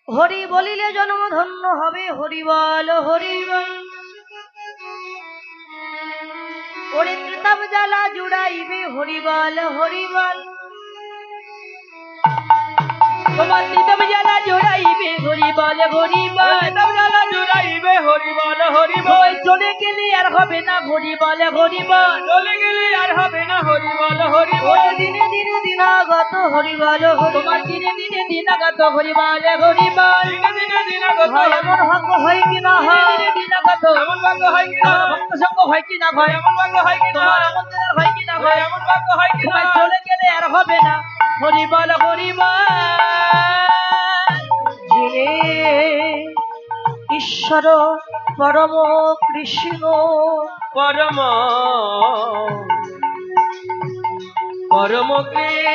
হরি বলিলে জন্ম ধন্য হবে, হরি বল হরি বল। ওরে ত্রিতাপ জ্বালা জুড়াইবে, হরি বল হরি বল। তোমার ত্রিতাপ জ্বালা জুড়াইবে, হরি বল হরি বল। ত্রিতাপ জ্বালা জুড়াইবে, হরি বল হরি বল। চলে গেলে আর হবে না, হরি বল হরি বল। চলে গেলে আর হবে না, হরি বল হরি বল। ওরে দিনে দিনে দিনাগত, হরি বল হরি। তোমার দিনে দিনে দিনাগত, হরি বল হরি বল। দিনে দিনে দিনাগত, এমন ভাগ্য হয় কিনা হয়, দিনাগত এমন ভাগ্য হয় কিনা, ভক্ত সঙ্গ হয় কিনা হয়, এমন ভাগ্য হয় কিনা, তোমার আমাদের হয় কিনা হয়, এমন ভাগ্য হয় কিনা। চলে গেলে আর হবে না, হরি বল হরি বল। যিনি ঈশ্বর পরম কৃষ্ণ, পরম পরম কৃষ্ণ,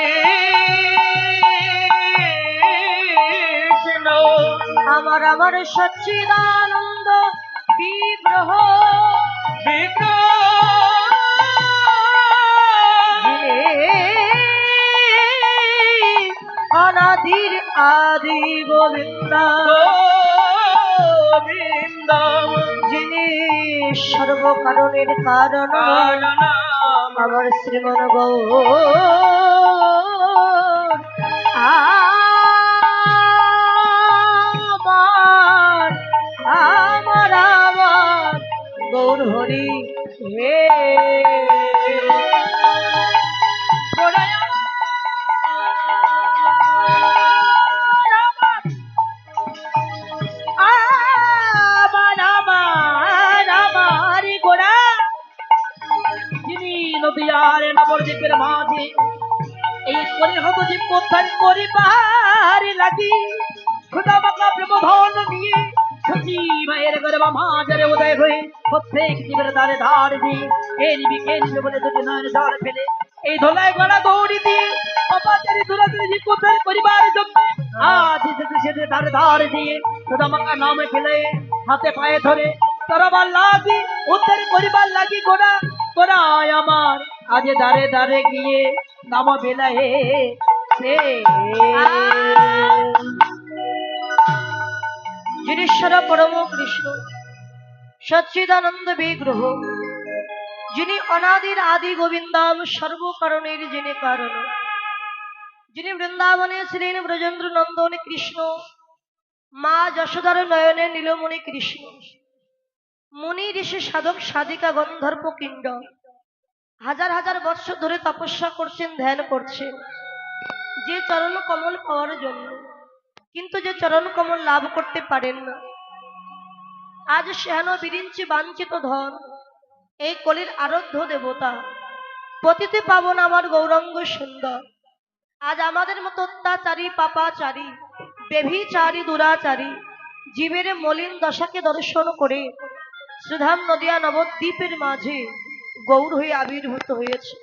আমার আমার সচ্চিদানন্দ বিগ্রহ, অনাদির আদি গোবিন্দ, যিনি সর্বকারণের কারণ, আমার শ্রীমন গৌর আমার আমার আমার গৌর হরি হে। আমার আমার আমার গোড়া, যিনি নদীয়ার নবদ্বীপের মাঝে এই পরিহত জীব উদ্ধার করিবার লাগি খুদা বাঁকা প্রবোধন নিয়ে সচি মায়ের গর্ভ মাঝারে উদয় হয়ে প্রত্যেক জীবের দ্বারে ধার দিয়ে কে নিবি বলে দুটি নয়ন জল ফেলে এই ধোলায় গড়া দৌড়ি দিয়ে অপাচারী দুরাচারী জীব উদ্ধার করিবার জন্য আজ সেতে ধারে ধার দিয়ে খুদা বাঁকা নামে ফেলে হাতে পায়ে ধরে তরবার লাগি উদ্ধার করিবার লাগি গোড়া গোড়ায় আমার আজ দাঁড়ে দাঁড়ে গিয়ে নাম বেলায় সে যিনিশ্বর পরম কৃষ্ণ সচ্চিদানন্দ বিগ্রহ, যিনি অনাদির আদি গোবিন্দাম সর্বকারণের যিনি কারণ, যিনি বৃন্দাবনে ছিলেন ব্রজেন্দ্র নন্দন কৃষ্ণ, মা যশোদার নয়নে নীলমণি কৃষ্ণ, মুনি ঋষি সাধক সাধিকা গন্ধর্ব কিন্ড হাজার হাজার বৎসর ধরে তপস্যা করছেন, ধ্যান করছেন যে চরণ কমল পাওয়ার জন্য, কিন্তু যে চরণ কমল লাভ করতে পারেন না। আজ সেন বিরিঞ্চি বাঞ্ছিত ধন, এই কলির আরাধ্য দেবতা পতিতে পাবন আমার গৌরাঙ্গ সুন্দর, আজ আমাদের মতো অত্যাচারী পাপাচারী বেভিচারী দুরাচারী জীবের মলিন দশাকে দর্শন করে শ্রীধাম নদিয়া নবদ্বীপের মাঝে গৌর হয়ে আবির্ভূত হয়েছে।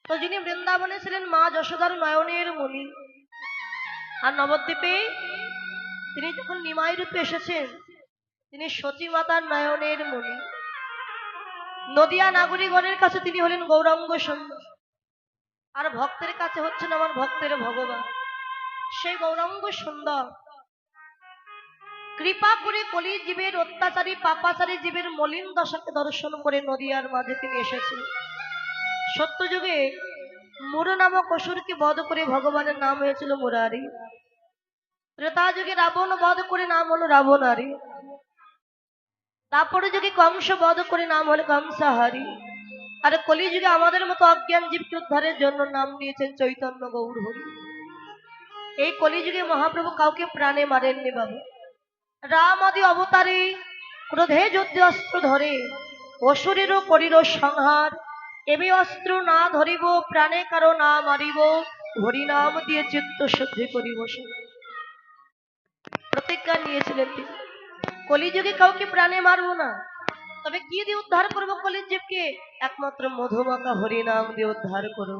তো যিনি বৃন্দাবনে ছিলেন মা যশোদার নয়নের মণি, আর নবদ্বীপে তিনি যখন নিমাই রূপে এসেছেন তিনি সতী মাতার নয়নের মণি। নদিয়া নাগরিকগণের কাছে তিনি হলেন গৌরাঙ্গ সুন্দর, আর ভক্তের কাছে হচ্ছেন আমার ভক্তের ভগবান সেই গৌরাঙ্গ সুন্দর। কৃপা করে কলি জীবের অত্যাচারী পাপাচারী জীবের মলিন দশাকে দর্শন করে নদিয়ার মাঝে তিনি এসেছেন। সত্যযুগে মুর নামক অসুরকে বধ করে ভগবানের নাম হয়েছিল মুরারি। ত্রেতা যুগে রাবণ বধ করে নাম হলো রাবণারি। তারপরে যুগে কংস বধ করে নাম হলো কংসাহারি। আর কলিযুগে আমাদের মতো অজ্ঞান জীবকে উদ্ধারের জন্য নাম নিয়েছেন চৈতন্য গৌর হরি। এই কলিযুগে মহাপ্রভু কাউকে প্রাণে মারেননি বাবু। রাম আদি অবতারে ক্রোধে যুদ্ধে অস্ত্র ধরে অসুরেরও করিল সংহার, এবে অস্ত্র না ধরিব প্রাণে কারো না মারিব, হরিনাম দিয়ে চিত্ত শুদ্ধি করিব। প্রতিজ্ঞা নিয়েছিলেন তিনি কলিযুগে কাউকে প্রাণে মারবো না, তবে কি দিয়ে উদ্ধার করবো কলির জীবকে? একমাত্র মধুমাখা হরিনাম দিয়ে উদ্ধার করো।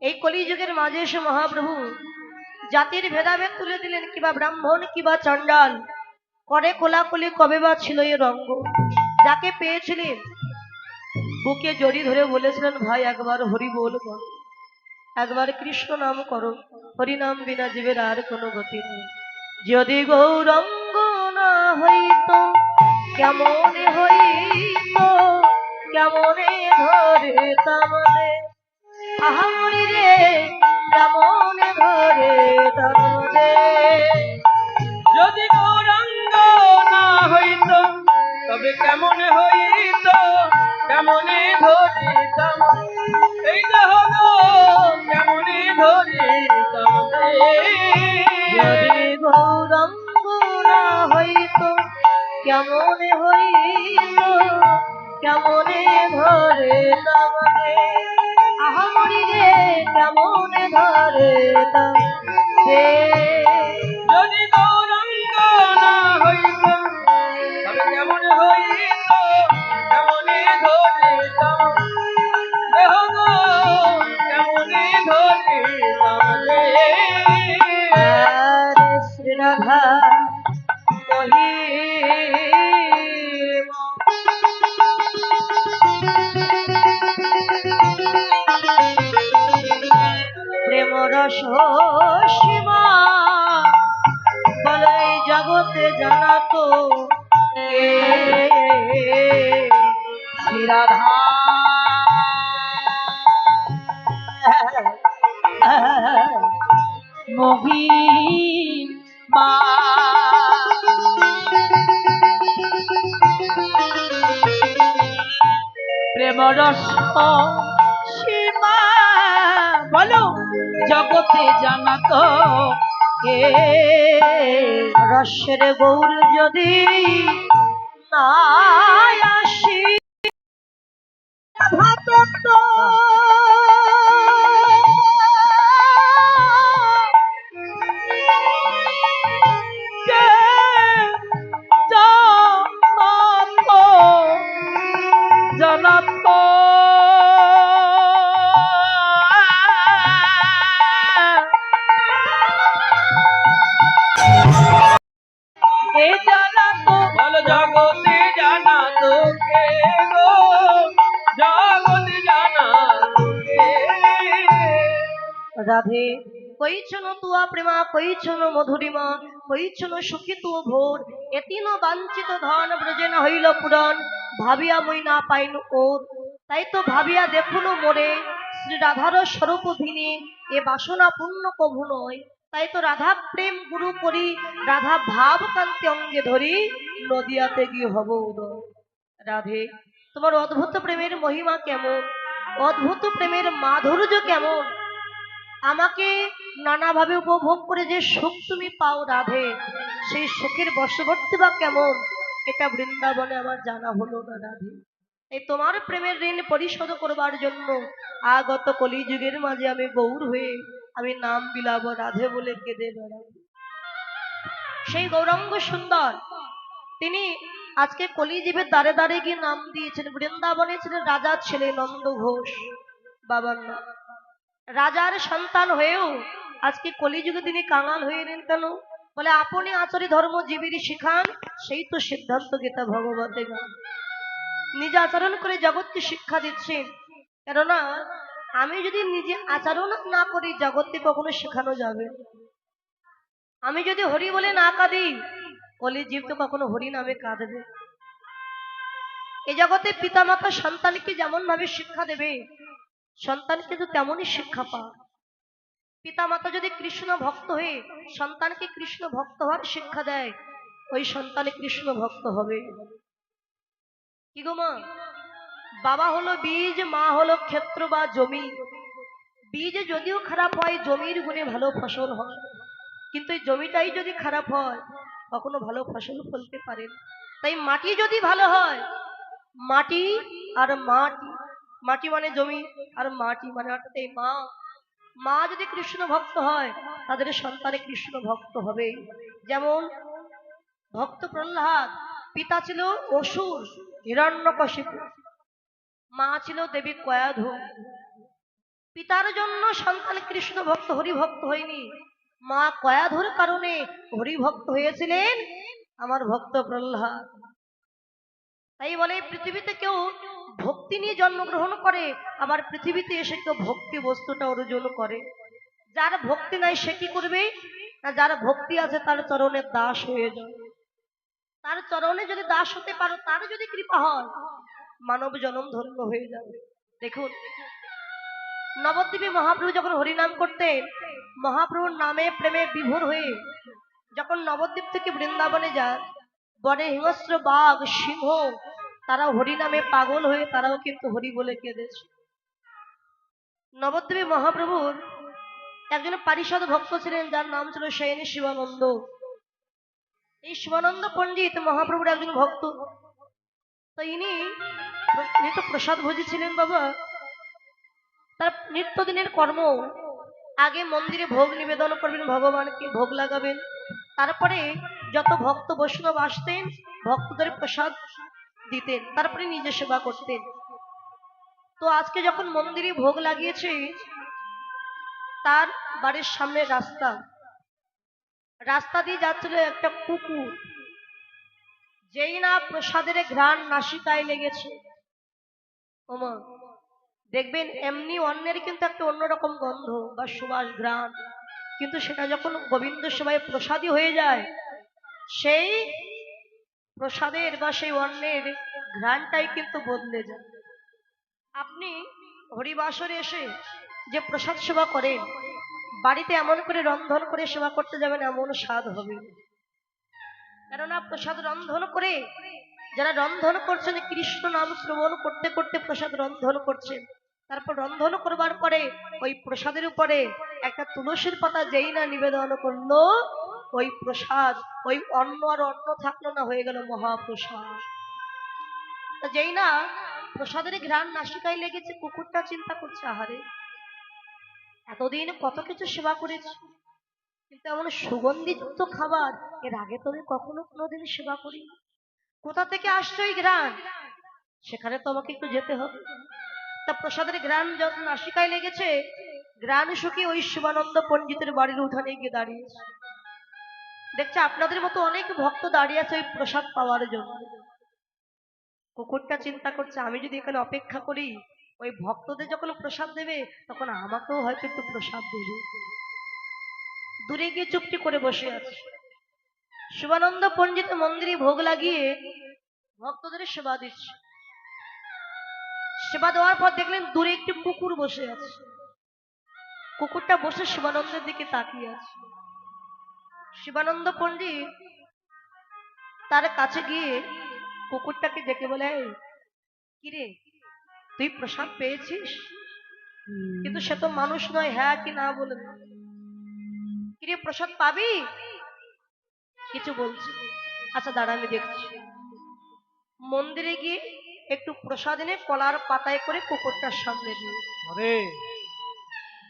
এই কলিযুগের মাঝে এসে মহাপ্রভু জাতির ভেদাভেদ তুলে দিলেন, কিবা ব্রাহ্মণ কিবা চণ্ডাল, করে কোলাকুলি কবে বা ছিল এ রঙ্গ। যাকে পেয়েছিলেন বুকে জড়ি ধরে বলেছিলেন, ভাই একবার হরি বল, একবার কৃষ্ণ নাম করো। হরিনাম বিনা জীবের আর কোনো গতি নেই। যদি গৌরঙ্গ না হইতো কেমনে হইতো, কেমনে ধরতাম রে, আহামরি রে, কেমনে ধরতাম রে। যদি গৌরাঙ্গ না হইতো তবে কেমন হইতো, কেমনে ধরিতাম এই দেহ গো, কেমনে ধরিতাম যদি গৌরঙ্গ না হইতো কেমনে হইতো, কেমনে ধরতাম রে, আহামরি রে, কেমনে ধরতাম রে। যদি গৌরাঙ্গ না হইতো তবে কেমন হইতো, কেমনে ধরিতাম দেহ গো, কেমনে ধরিতাম আর শ্রী রাধা মহিমা প্রেম রস সীমা বলে এই জগতে জানাতো কে, শ্রী রাধা মহিমা। প্রেম রস সীমা বলো জগতে জানাতো কে, রসের গৌর যদি না আসি ভাতত্ব কে জানাতো, জানাতো এ জানাতো বল জগতে জানাতো কে গো, জগতে জানাতো কে। রাধে কইছন তুয়া প্রেমা, কইছন মধুরিমা, কইছন সুখী তু ভোর, এতিন বাঞ্ছিত ধন ব্রজে না হইল পূরণ, ভাবিয়া মই না পাইনু ওর। তাই তো ভাবিয়া দেখুন মোরে শ্রী রাধার স্বরূপ ভিনে, এ বাসনা পূর্ণ কভু নয়। তাই তো রাধা প্রেম গুরু করি, রাধা ভাব কান্তি অঙ্গে ধরি, নদিয়াতে গিয়ে হব উদয়। রাধে তোমার অদ্ভুত প্রেমের মহিমা কেমন, অদ্ভুত প্রেমের মাধুর্য কেমন, আমাকে নানাভাবে উপভোগ করে যে সুখ তুমি পাও রাধে, সেই সুখের বশবর্তী বা কেমন, এটা বৃন্দাবনে আমার জানা হলো না রাধে। এই তোমার প্রেমের ঋণ পরিশোধ করবার জন্য আগত কলিযুগের মাঝে আমি গৌর হয়ে আমি নাম বিলাব রাধে বলে কেঁদে বেড়াবো। সেই গৌরাঙ্গ সুন্দর তিনি আজকে কলিজীবের দ্বারে দ্বারে গিয়ে নাম দিয়েছেন। বৃন্দাবনে ছিলেন রাজার ছেলে নন্দ ঘোষ বাবার নাম। রাজার সন্তান হয়েও আজকে কলিযুগে তিনি কাঙাল হয়ে এলেন কেন? বলে আপনি আচরি ধর্ম জীবেরই শিখান, সেই তো সিদ্ধান্ত গীতা ভগবতে গান। নিজে আচরণ করে জগৎকে শিক্ষা দিচ্ছেন। কেননা আমি যদি নিজে আচরণ না করি জগৎকে কখনো শেখানো যাবে না। আমি যদি হরি বলে না কাঁদি, কলিজীব তো কখনো হরি নামে কাঁদবে। এই জগতে পিতামাতা সন্তানকে যেমন ভাবে শিক্ষা দেবে, সন্তান কিন্তু তেমনই শিক্ষা পায়। পিতামাতা যদি কৃষ্ণ ভক্ত হয়ে সন্তানকে কৃষ্ণ ভক্ত হওয়ার শিক্ষা দেয়, ওই সন্তানে কৃষ্ণ ভক্ত হবে। কি গো মা, বাবা হলো বীজ, মা হলো ক্ষেত্র বা জমি। বীজ যদিও খারাপ হয়, জমির গুণে ভালো ফসল হয়, কিন্তু এই জমিটাই যদি খারাপ হয় কখনো ভালো ফসল ফলতে পারে না। তাই মাটি যদি ভালো হয়, মাটি আর মাটি, মাটি মানে জমি আর মাটি মানে অর্থাৎ এই মা, মা যদি কৃষ্ণ ভক্ত হয় তাদের সন্তানে কৃষ্ণ ভক্ত হবে। যেমন ভক্ত প্রহ্লাদ, পিতা ছিল অসুর হিরণ্যকশিপু, মা ছিল দেবী কয়াধু। পিতার জন্য সন্তান কৃষ্ণ ভক্ত হরিভক্ত হয়নি, মা কয়াধুর কারণে হরিভক্ত হয়েছিলেন আমার ভক্ত প্রহ্লাদ। তাই বলে পৃথিবীতে কেউ ভক্তি নিয়ে জন্মগ্রহণ করে, আবার পৃথিবীতে এসে কেউ ভক্তি বস্তুটা অর্জন করে। যার ভক্তি নাই সে কি করবে? না, যার ভক্তি আছে তার চরণে দাস হয়ে যাবে। তার চরণে যদি দাস হতে পারো, তার যদি কৃপা হয়, মানব জন্ম ধন্য হয়ে যাবে। দেখুন, নবদ্বীপে মহাপ্রভু যখন হরিনাম করতেন, মহাপ্রভুর নামে প্রেমে বিভোর হয়ে যখন নবদ্বীপ থেকে বৃন্দাবনে যান, বনে হিংস্র বাঘ সিংহ তারা হরিনামে পাগল হয়ে তারাও কিন্তু হরি বলে কেঁদেছে। নবদ্বীপে মহাপ্রভুর একজন পারিষদ ভক্ত ছিলেন, যার নাম ছিল সেনী শিবানন্দ। এই শিবানন্দ পণ্ডিত মহাপ্রভুর একজন ভক্ত। তো ইনি তো প্রসাদ ভোজী ছিলেন বাবা। তার নিত্যদিনের কর্ম, আগে মন্দিরে ভোগ নিবেদন করবেন, ভগবানকে ভোগ লাগাবেন, তারপরে যত ভক্ত বৈষ্ণব আসতেন ভক্তদের প্রসাদ দিতেন, তারপরে নিজে সেবা করতেন। তো আজকে যখন মন্দিরে ভোগ লাগিয়েছে, তার বাড়ির সামনে রাস্তা রাস্তা দিয়ে যাচ্ছিল একটা কুকুর। যেই না প্রসাদের ঘ্রাণ নাসিকায় লেগেছে, ওমা, দেখবেন এমনি অন্যের কিন্তু একটা অন্যরকম গন্ধ বা সুবাস ঘ্রাণ, কিন্তু সেটা যখন গোবিন্দ সেবায় প্রসাদী হয়ে যায়, সেই প্রসাদের বা সেই অন্যের ঘ্রাণটাই কিন্তু বদলে যায়। আপনি হরিবাসরে এসে যে প্রসাদ সেবা করেন, বাড়িতে এমন করে রন্ধন করে সেবা করতে যাবেন, এমন স্বাদ হবে। কেননা প্রসাদ রন্ধন করে যারা রন্ধন করছেন, কৃষ্ণ নাম শ্রবণ করতে করতে প্রসাদ রন্ধন করছেন, তারপর রন্ধন করবার পরে ওই প্রসাদের উপরে একটা তুলসীর পাতা যেই না নিবেদন করলো, ওই প্রসাদ, ওই অন্ন আর অন্ন থাকলো না, হয়ে গেল মহাপ্রসাদ। তা যেই না প্রসাদের ঘ্রাণ নাসিকায় লেগেছে, কুকুরটা চিন্তা করছে, আহারে এতদিন কত কিছু সেবা করেছি, কিন্তু এমন সুগন্ধিযুক্ত খাবার এর আগে তো আমি কখনো কোনোদিন সেবা করি। কোথা থেকে আসছে ওই ঘ্রাণ? সেখানে তো আমাকে একটু যেতে হবে। তা প্রসাদের ঘ্রাণ যখন নাসিকায় লেগেছে, ঘ্রাণ শুকিয়ে ওই শিবানন্দ পণ্ডিতের বাড়ির উঠানে গিয়ে দাঁড়িয়েছে। দেখছে আপনাদের মতো অনেক ভক্ত দাঁড়িয়ে আছে ওই প্রসাদ পাওয়ার জন্য। কুকুরটা চিন্তা করছে, আমি যদি এখানে অপেক্ষা করি, ওই ভক্তদের যখন প্রসাদ দেবে তখন আমাকেও হয়তো একটু প্রসাদ দেবে। দূরে গিয়ে চুপটি করে বসে আছে। শিবানন্দ পণ্ডিত মন্দিরে ভোগ লাগিয়ে ভক্তদের সেবা দিচ্ছে। সেবা দেওয়ার পর দেখলেন দূরে একটি কুকুর বসে আছে। কুকুরটা বসে শিবানন্দের দিকে তাকিয়ে আছে। শিবানন্দ পণ্ডিত তার কাছে গিয়ে কুকুরটাকে ডেকে বলে, "এই, কিরে, তুই প্রসাদ পেয়েছিস?" কিন্তু সে তো মানুষ নয়, হ্যাঁ কি না বলে। কিরে, প্রসাদ পাবি? কিছু বলছে। আচ্ছা দাঁড়া, আমি দেখছি। মন্দিরে গিয়ে একটু প্রসাদ এনে কলার পাতায় করে কুকুরটার সামনে দিয়ে,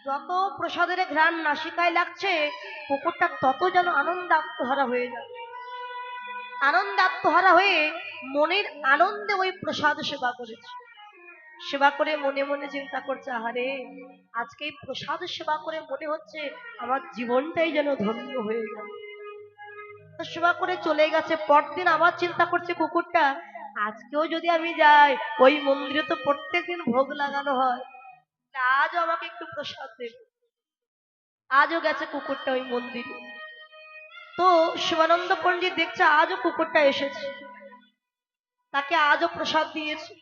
যত প্রসাদের ঘ্রাণ নাসিকায় লাগছে, কুকুরটা তত যেন আনন্দে আত্মহারা হয়ে যায়। আনন্দে আত্মহারা হয়ে মনের আনন্দে ওই প্রসাদ সেবা করেছে। সেবা করে মনে মনে চিন্তা করছে, আহারে আজকে এই প্রসাদ সেবা করে মনে হচ্ছে আমার জীবনটাই যেন ধন্য হয়ে গেল। সেবা করে চলে গেছে। পরদিন আবার চিন্তা করছে কুকুরটা, আজকেও যদি আমি যাই, ওই মন্দিরে তো প্রত্যেকদিন ভোগ লাগানো হয়, আজও আমাকে একটু প্রসাদ দেবে। আজও গেছে কুকুরটা ওই মন্দিরে। তো শিবানন্দ পণ্ডিত দেখছে আজও কুকুরটা এসেছে, তাকে আজও প্রসাদ দিয়েছে।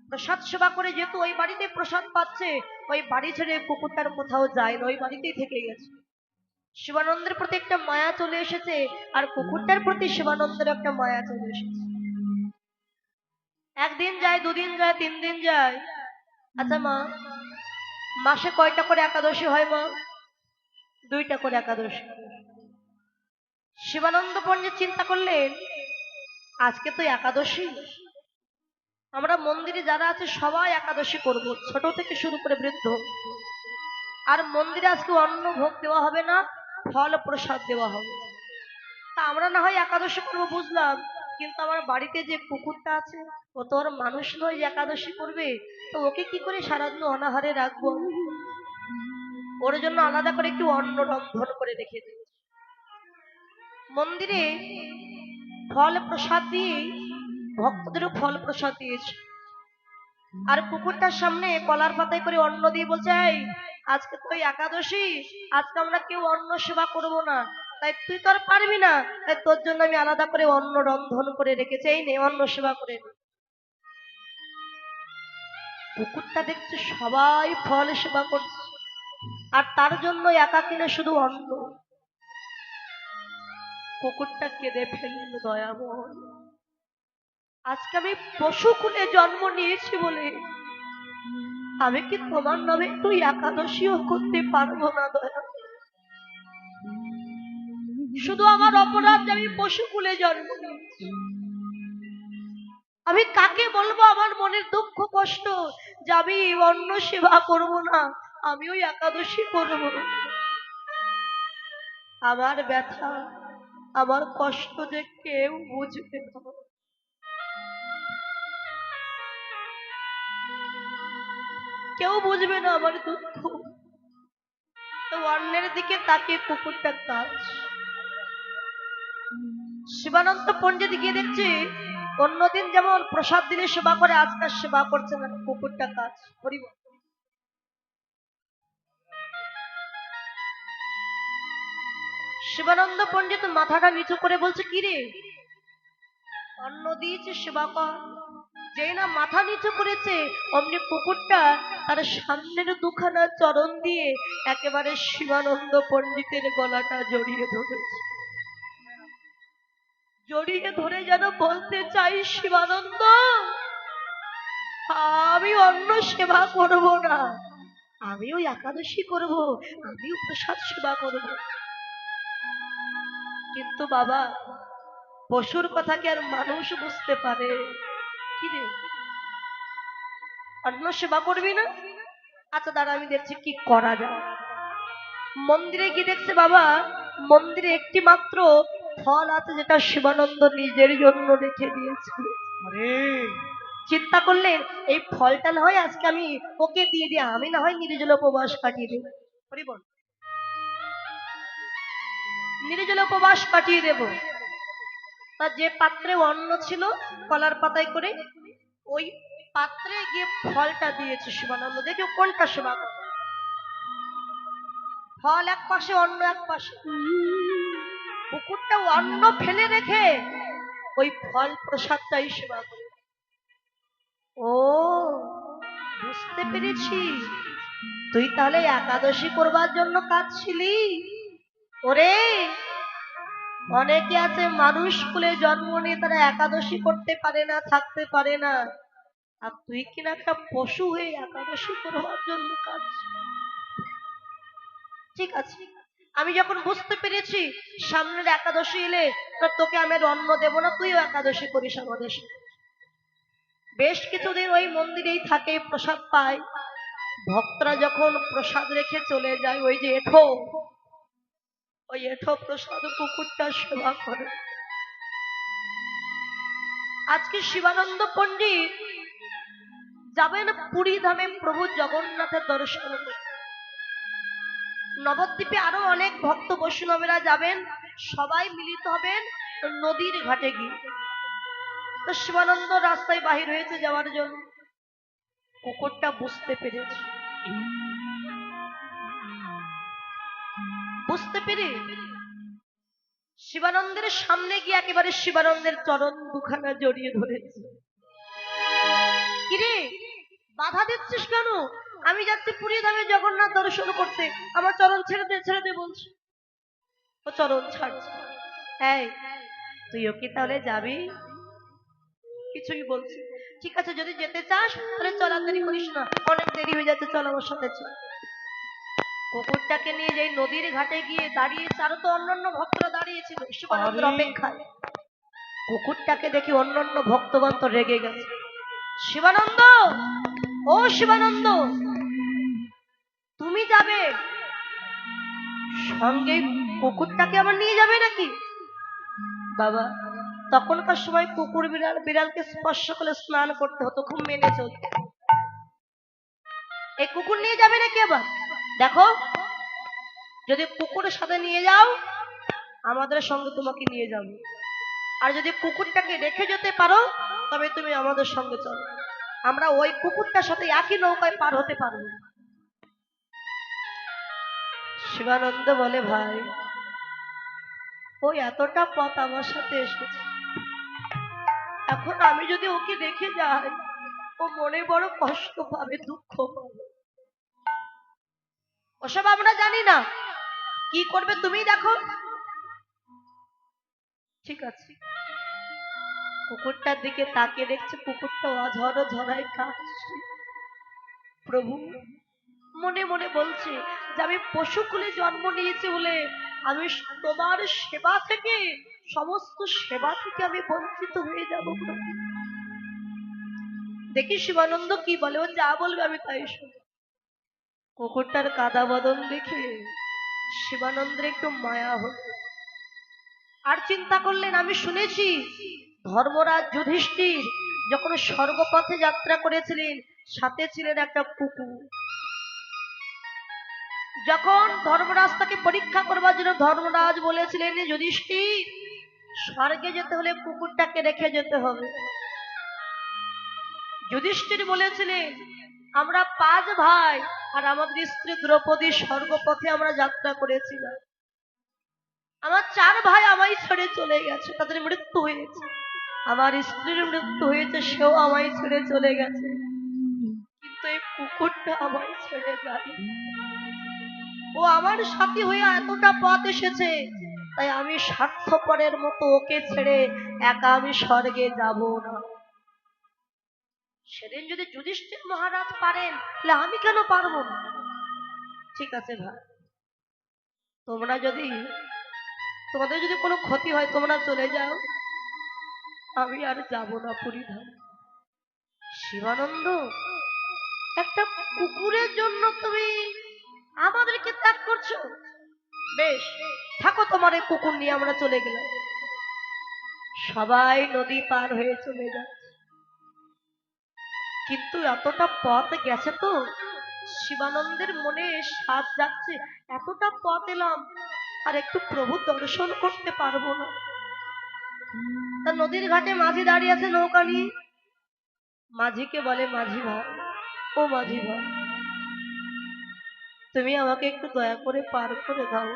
প্রসাদ সেবা করে যেহেতু ওই বাড়িতে প্রসাদ পাচ্ছে, ওই বাড়ি ছেড়ে কুকুরটার কোথাও যায় না, ওই বাড়িতেই থেকে গেছে। শিবানন্দের প্রতি একটা মায়া চলে এসেছে, আর কুকুরটার প্রতি শিবানন্দের একটা মায়া চলে এসেছে। একদিন যায়, দুদিন যায়, 3 দিন যায়। আচ্ছা মা, মাসে কয়টা করে একাদশী হয় মা? 2টা করে একাদশী। শিবানন্দ পণ্ডিত চিন্তা করলেন, আজকে তো একাদশী, আমরা মন্দিরে যারা আছে সবাই একাদশী করব, ছোট থেকে শুরু করে বৃদ্ধ। আর মন্দিরে আজকে অন্ন ভোগ দেওয়া হবে না, ফল প্রসাদ দেওয়া হবে। তা আমরা না হয় একাদশী করবো বুঝলাম, কিন্তু আমার বাড়িতে যে কুকুরটা আছে, ও তো আর মানুষ নয় যে একাদশী করবে। তো ওকে কি করে সারাদিন অনাহারে রাখবো? ওর জন্য আলাদা করে একটু অন্ন রন্ধন করে রেখে দিই। মন্দিরে ফল প্রসাদ দিয়ে ভক্তদেরও ফল প্রসাদ দিয়েছে। আর কুকুরটার সামনে কলার পাতায় করে অন্ন দিয়ে বলছে, এই আজকে তো ওই একাদশী, আজকে আমরা কেউ অন্ন সেবা করব না, তাই তুই তো আর পারবি না, তাই তোর জন্য আমি আলাদা করে অন্ন রন্ধন করে রেখেছি, এই নে অন্ন সেবা করে নে। পুকুরটা দেখছে সবাই ফল সেবা করছে, আর তার জন্য একা কিনে শুধু অন্ন। কুকুরটা কেঁদে ফেলল, দয়াময় আজকে আমি পশু কুলে জন্ম নিয়েছি বলে আমি কি তোমার নামে একটু একাদশীও করতে পারবো না দয়া? শুধু আমার অপরাধ যে আমি পশু কুলে জন্ম নিয়েছি। আমি কাকে বলবো আমার মনের দুঃখ কষ্ট যে আমি অন্ন সেবা করব না, আমি ওই একাদশী করব? আমার ব্যথা, আমার কষ্ট যে কেউ বুঝবে না, কেউ বুঝবে না আমার দুঃখ। তো অন্যের দিকে তাকিয়ে কুকুরটা কাজ। শিবানন্দ পণ্ডিত গিয়ে দেখছি অন্যদিন যেমন প্রসাদ দিলে সেবা করে, আজকাল সেবা করছে না, কুকুরটা কাজ। হরিবল। শিবানন্দ পণ্ডিত মাথাটা নিচু করে বলছে, কি রে, অন্ন দিয়েছে সেবা কর। যেই না মাথা নিচু করেছে অমনি কুকুরটা তার সামনের দুখানা চরণ দিয়ে একেবারে শিবানন্দ পণ্ডিতের গলাটা জড়িয়ে ধরেছে। জড়িয়ে ধরে যেন বলতে চাই, শিবানন্দ আমি অন্য সেবা করব না, আমিও একাদশী করব, আমিও প্রসাদ সেবা করব। কিন্তু বাবা, পশুর কথা কি আর মানুষ বুঝতে পারে? কি রে, অন্ন সেবা করবি না? আচ্ছা দাঁড়া, আমি দেখছি কি করা যায়। মন্দিরে গিয়ে দেখছে বাবা, মন্দিরে একটি মাত্র ফল আছে যেটা শিবানন্দ নিজের জন্য রেখে দিয়েছে। আরে চিন্তা করলেন এই ফলটা না হয় আজকে আমি ওকে দিয়ে দিই, আমি না হয় নির্জল উপবাস কাটিয়ে দেব। হরিবল। নির্জল উপবাস কাটিয়ে দেব। তা যে পাত্রে অন্ন ছিল কলার পাতায় করে ওই পাত্রে গিয়ে ফলটা দিয়েছে শিবানন্দ। দেখি ও কোনটা সেবা করে। ফল এক পাশে, অন্য এক পাশে। কুকুরটা অন্ন ফেলে রেখে ওই ফল প্রসাদটাই সেবা করে। ও, বুঝতে পেরেছি, তুই তাহলে একাদশী করবার জন্য কাঁদছিলি। ওরে, অনেকে আছে মানুষ কুলে জন্ম নিয়ে তারা একাদশী করতে পারে না, থাকতে পারে না, আর তুই কিনা একটা পশু হয়ে একাদশী করবার জন্য কাঁদছিস। ঠিক আছে, আমি যখন বুঝতে পেরেছি সামনের একাদশী এলে তোকে আমি আর অন্ন দেবো না, তুইও একাদশী করিস আমাদের সাথে। বেশ কিছুদিন ওই মন্দিরেই থাকে, প্রসাদ পায়। ভক্তরা যখন প্রসাদ রেখে চলে যায়, ওই যে এঠো, ওই এঠো প্রসাদ কুকুরটা সেবা করে। আজকে শিবানন্দ পণ্ডিত যাবেন পুরী ধামে প্রভু জগন্নাথের দর্শন করতে। নবদ্বীপে আরো অনেক ভক্ত বৈষ্ণবেরা যাবেন, সবাই মিলিত হবেন নদীর ঘাটে গিয়ে। তো শিবানন্দ রাস্তায় বাহির হয়েছে যাওয়ার জন্য। কুকুরটা বুঝতে পেরেছে, বুঝতে পেরে শিবানন্দের সামনে গিয়ে একেবারে শিবানন্দের চরণ দুখানা জড়িয়ে ধরেছে। কিরে, বাধা দিচ্ছিস কেন? আমি যাচ্ছি পুরী ধামে জগন্নাথ দর্শন করতে, আমার চরণ ছেড়ে দে, ছেড়ে দে বলছি। ও চরণ ছাড়ছে। এই, তুইও কি তাহলে যাবি? কিছুই বলছি। ঠিক আছে, যদি যেতে চাস তাহলে চল, আর দেরি করিস না, অনেক দেরি হয়ে যাচ্ছে, চল আমার সাথে চল। কুকুরটাকে নিয়ে যেই নদীর ঘাটে গিয়ে দাঁড়িয়েছে, আরো তো অন্যান্য ভক্তরা দাঁড়িয়েছিল শিবানন্দের অপেক্ষায়। কুকুরটাকে দেখি অন্যান্য ভক্তগণ তো রেগে গেছে। শিবানন্দ, ও শিবানন্দ, তুমি যাবে সঙ্গে, কুকুরটাকে আমার নিয়ে যাবে নাকি? বাবা, তখনকার সময় কুকুর বিড়াল, বিড়ালকে স্পর্শ করলে স্নান করতে হতো, খুব মেনে চলত। এই কুকুর নিয়ে যাবে নাকি আবার? দেখো, যদি কুকুরের সাথে নিয়ে যাও আমাদের সঙ্গে তোমাকে নিয়ে যাবো, আর যদি কুকুরটাকে রেখে যেতে পারো তবে তুমি আমাদের সঙ্গে চলো, আমরা ওই কুকুরটার সাথে একই নৌকায় পার হতে পারবো। শিবানন্দ বলে, ভাই ও এতটা পথ আমার সাথে এসেছে, এখন আমি যদি ওকে রেখে যাই ও মনে বড় কষ্ট পাবে, দুঃখ পাবে। ওসব আমরা জানি না, কি করবে তুমি দেখো। ঠিক আছে, কুকুরটার দিকে তাকিয়ে দেখছে কুকুরটা অঝরো ঝরায় কাঁদছে। প্রভু মনে মনে বলছে যে আমি পশুকুলে জন্ম নিয়েছি বলে আমি তোমার সেবা থেকে, সমস্ত সেবা থেকে আমি বঞ্চিত হয়ে যাব প্রভু। দেখি শিবানন্দ কি বলে, ও যা বলবে আমি তাই শুনবো। কুকুরটার কাদা বদন দেখে শিবানন্দের একটু মায়া হলো, আর চিন্তা করলেন আমি শুনেছি ধর্মরাজ যুধিষ্ঠির যখন স্বর্গপথে যাত্রা করেছিলেন সাথে ছিলেন একটা কুকুর। যখন ধর্মরাজ তাকে পরীক্ষা করবার জন্য ধর্মরাজ বলেছিলেন যুধিষ্ঠির স্বর্গে যেতে হলে কুকুরটাকে রেখে যেতে হবে। যুধিষ্ঠির বলেছিলেন আমরা 5 ভাই আর আমাদের স্ত্রী দ্রৌপদী স্বর্গপথে আমরা যাত্রা করেছিলাম, আমার 4 ভাই আমায় ছেড়ে চলে গেছে, তাদের মৃত্যু হয়েছে, আমার স্ত্রীর মৃত্যু হয়েছে, সেও আমায় ছেড়ে চলে গেছে, কিন্তু এই কুকুরটা আমায় ছেড়ে যায়। ও আমার সাথী হয়ে এতটা পথ এসেছে, তাই আমি স্বার্থপরের মতো ওকে ছেড়ে একা আমি স্বর্গে যাব না। সেদিন যদি যুধিষ্ঠির মহারাজ পারেন তাহলে আমি কেন পারবো না? ঠিক আছে ভাই, তোমরা যদি, তোমাদের যদি কোনো ক্ষতি হয় তোমরা চলে যাও, আমি আর যাব না পুরী ধাম। শিবানন্দ, একটা কুকুরের জন্য তুমি আমাদেরকে ত্যাগ করছো? বেশ, থাকো, তোমার এই কুকুর নিয়ে আমরা চলে গেলাম। সবাই নদী পার হয়ে চলে যায়, কিন্তু এতটা পথ গেছে তো শিবানন্দের মনে সাধ যাচ্ছে, এতটা পথ এলাম আর একটু প্রভু দর্শন করতে পারবো না। তা নদীর ঘাটে মাঝি দাঁড়িয়ে আছে নৌকা নিয়ে, মাঝিকে বলে মাঝি ভাই, ও মাঝি ভাই তুমি আমাকে একটু দয়া করে পার করে দাও।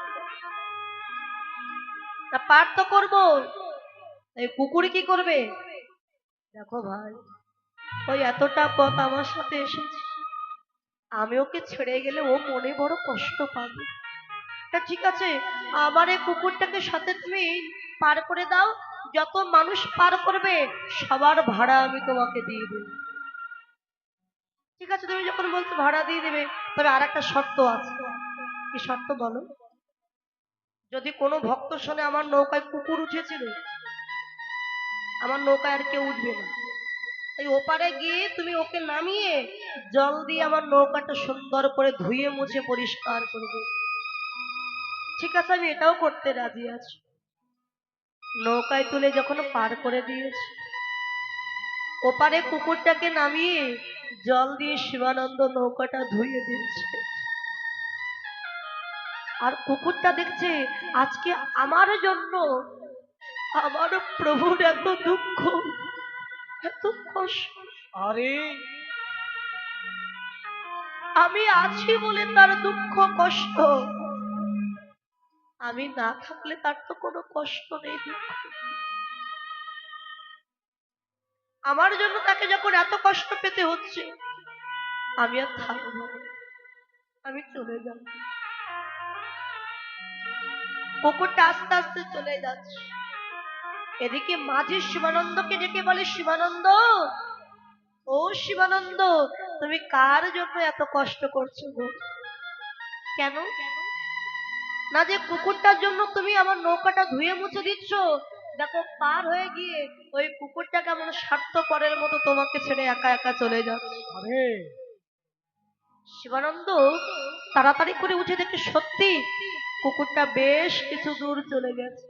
তা পার তো করবো, এই কুকুর কি করবে? দেখো ভাই, ওই এতটা পথ আমার সাথে এসেছে, আমি ওকে ছেড়ে গেলে ও মনে বড় কষ্ট পাবে। তা ঠিক আছে, আমার এই কুকুরটাকে সাথে তুমি পার করে দাও, যত মানুষ পার করবে সবার ভাড়া আমি তোমাকে দিয়ে দেব। ঠিক আছে, তুমি যখন বলছো ভাড়া দিয়ে দেবে, তবে আর একটা শর্ত আছে। কি শর্ত বলো? যদি কোনো ভক্ত শোনে আমার নৌকায় কুকুর উঠেছিল, আমার নৌকায় আর কেউ উঠবে না, তাই ওপারে গিয়ে তুমি ওকে নামিয়ে জল দিয়ে আমার নৌকাটা সুন্দর করে ধুয়ে মুছে পরিষ্কার করে দেবে। ঠিক আছে, আমি এটাও করতে রাজি আছি। নৌকায় তুলে যখন পার করে দিয়েছি, ওপারে কুকুরটাকে নামিয়ে জল দিয়ে শিবানন্দ নৌকাটা ধুয়ে দিয়েছে, আর কুকুরটা দেখছে আজকে আমার জন্য আমার প্রভুর এত দুঃখ, এত কষ্ট, আরে আমি আছি বলে তার দুঃখ কষ্ট, আমি না থাকলে তার তো কোনো কষ্ট নেই, দুঃখ। আমার জন্য তাকে যখন এত কষ্ট পেতে হচ্ছে, আমি আর থাকবো না, আমি চলে যাব। কুকুরটা আস্তে আস্তে চলে যাচ্ছে, এদিকে মাঝি শিবানন্দকে ডেকে বলে শিবানন্দ, ও শিবানন্দ, তুমি কার জন্য এত কষ্ট করছো গো? কেন? না যে কুকুরটার জন্য তুমি আমার নৌকাটা ধুয়ে মুছে দিচ্ছ, দেখো পার হয়ে গিয়ে ওই কুকুরটা কেমন স্বার্থপরের মতো তোমাকে ছেড়ে একা একা চলে যাচ্ছে। আরে শিবানন্দ তাড়াতাড়ি করে উঠে দেখে সত্যি কুকুরটা বেশ কিছু দূর চলে গেছে,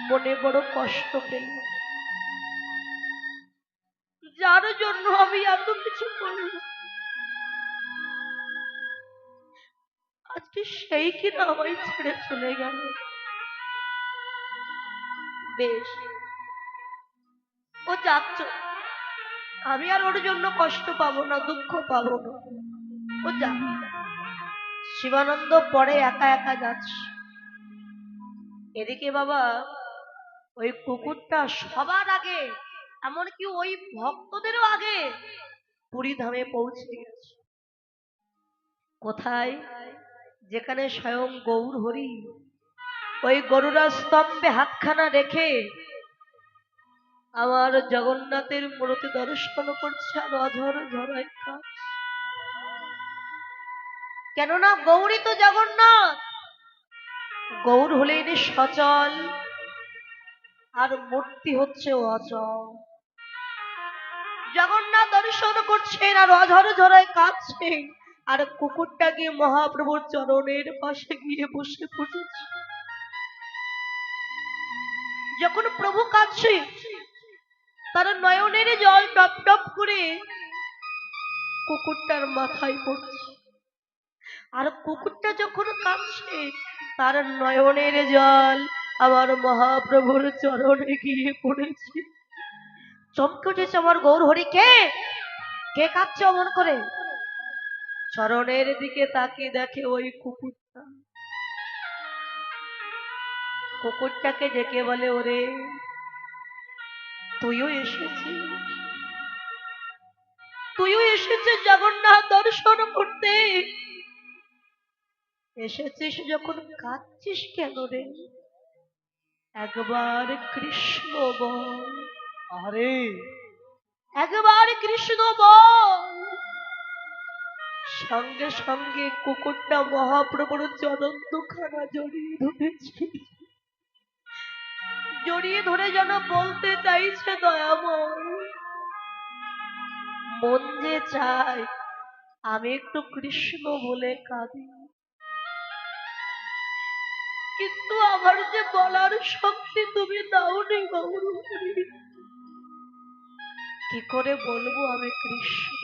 মনে বড় কষ্ট পেল, যার জন্য আমি এত কিছু করলাম আজকে সেই কিনা আমায় ছেড়ে চলে গেল। বেশ, ও যাচ্ছ, আমি আর ওর জন্য কষ্ট পাবো না, দুঃখ পাবো না, ও যা। শিবানন্দ পরে একা একা যাচ্ছে। এদিকে বাবা ওই কুকুরটা সবার আগে, এমনকি ওই ভক্তদেরও আগে পুরী ধামে পৌঁছে গেছে। কোথায়? যেখানে স্বয়ং গৌর হরি ওই গরুড়া স্তম্ভে হাতখানা রেখে আমার জগন্নাথের মূর্তি দর্শন করছে আর অঝর ঝরায় কাঁদছে। কেননা গৌরী তো জগন্নাথ, গৌর হলেন সচল আর মূর্তি হচ্ছে অচল। জগন্নাথ দর্শন করছেন আর অঝর ঝরায় কাঁদছেন, আর কুকুরটা গিয়ে মহাপ্রভুর চরণের পাশে গিয়ে বসে পড়েছে। যখন প্রভু কাঁদছে তার নয়নের জল টপ টপ করে কুকুরটার মাথায় পড়ছে, আর কুকুরটা যখন কাঁদছে তার নয়নের জল আমার মহাপ্রভুর চরণে গিয়ে পড়েছে। চমকে উঠেছে আমার গৌর হরি, কে কে কাঁদছে অমন করে? চরণের দিকে তাকিয়ে দেখে ওই কুকুরটা। কুকুরটাকে ডেকে বলে, ওরে তুইও এসেছিস, তুইও এসেছিস জগন্নাথ দর্শন করতে, এসেছিস যখন কাঁদছিস কেন রে? একবার কৃষ্ণ বল, আরে একবার কৃষ্ণ বল। সঙ্গে সঙ্গে কুকুরটা মহাপ্রভুর চরণ দুখানা জড়িয়ে ধরেছে, জড়িয়ে ধরে যেন বলতে চাইছে, দয়াময় মন যে চায় আমি একটু কৃষ্ণ বলে কাঁদি, কিন্তু আমার যে বলার শক্তি তুমি দাওনি গৌর হরি। কি করে বলবো আমি কৃষ্ণ?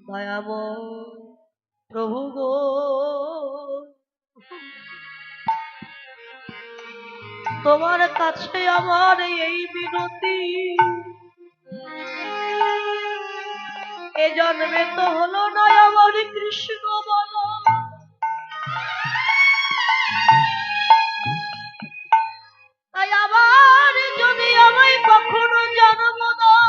দয়াময় প্রভু গো, তোমার কাছে আমার এই বিনতি, এ জন্মে তো হলো না আমার কৃষ্ণ বলো, তাই আবার যদি আমায় কখনো জন্ম দাও,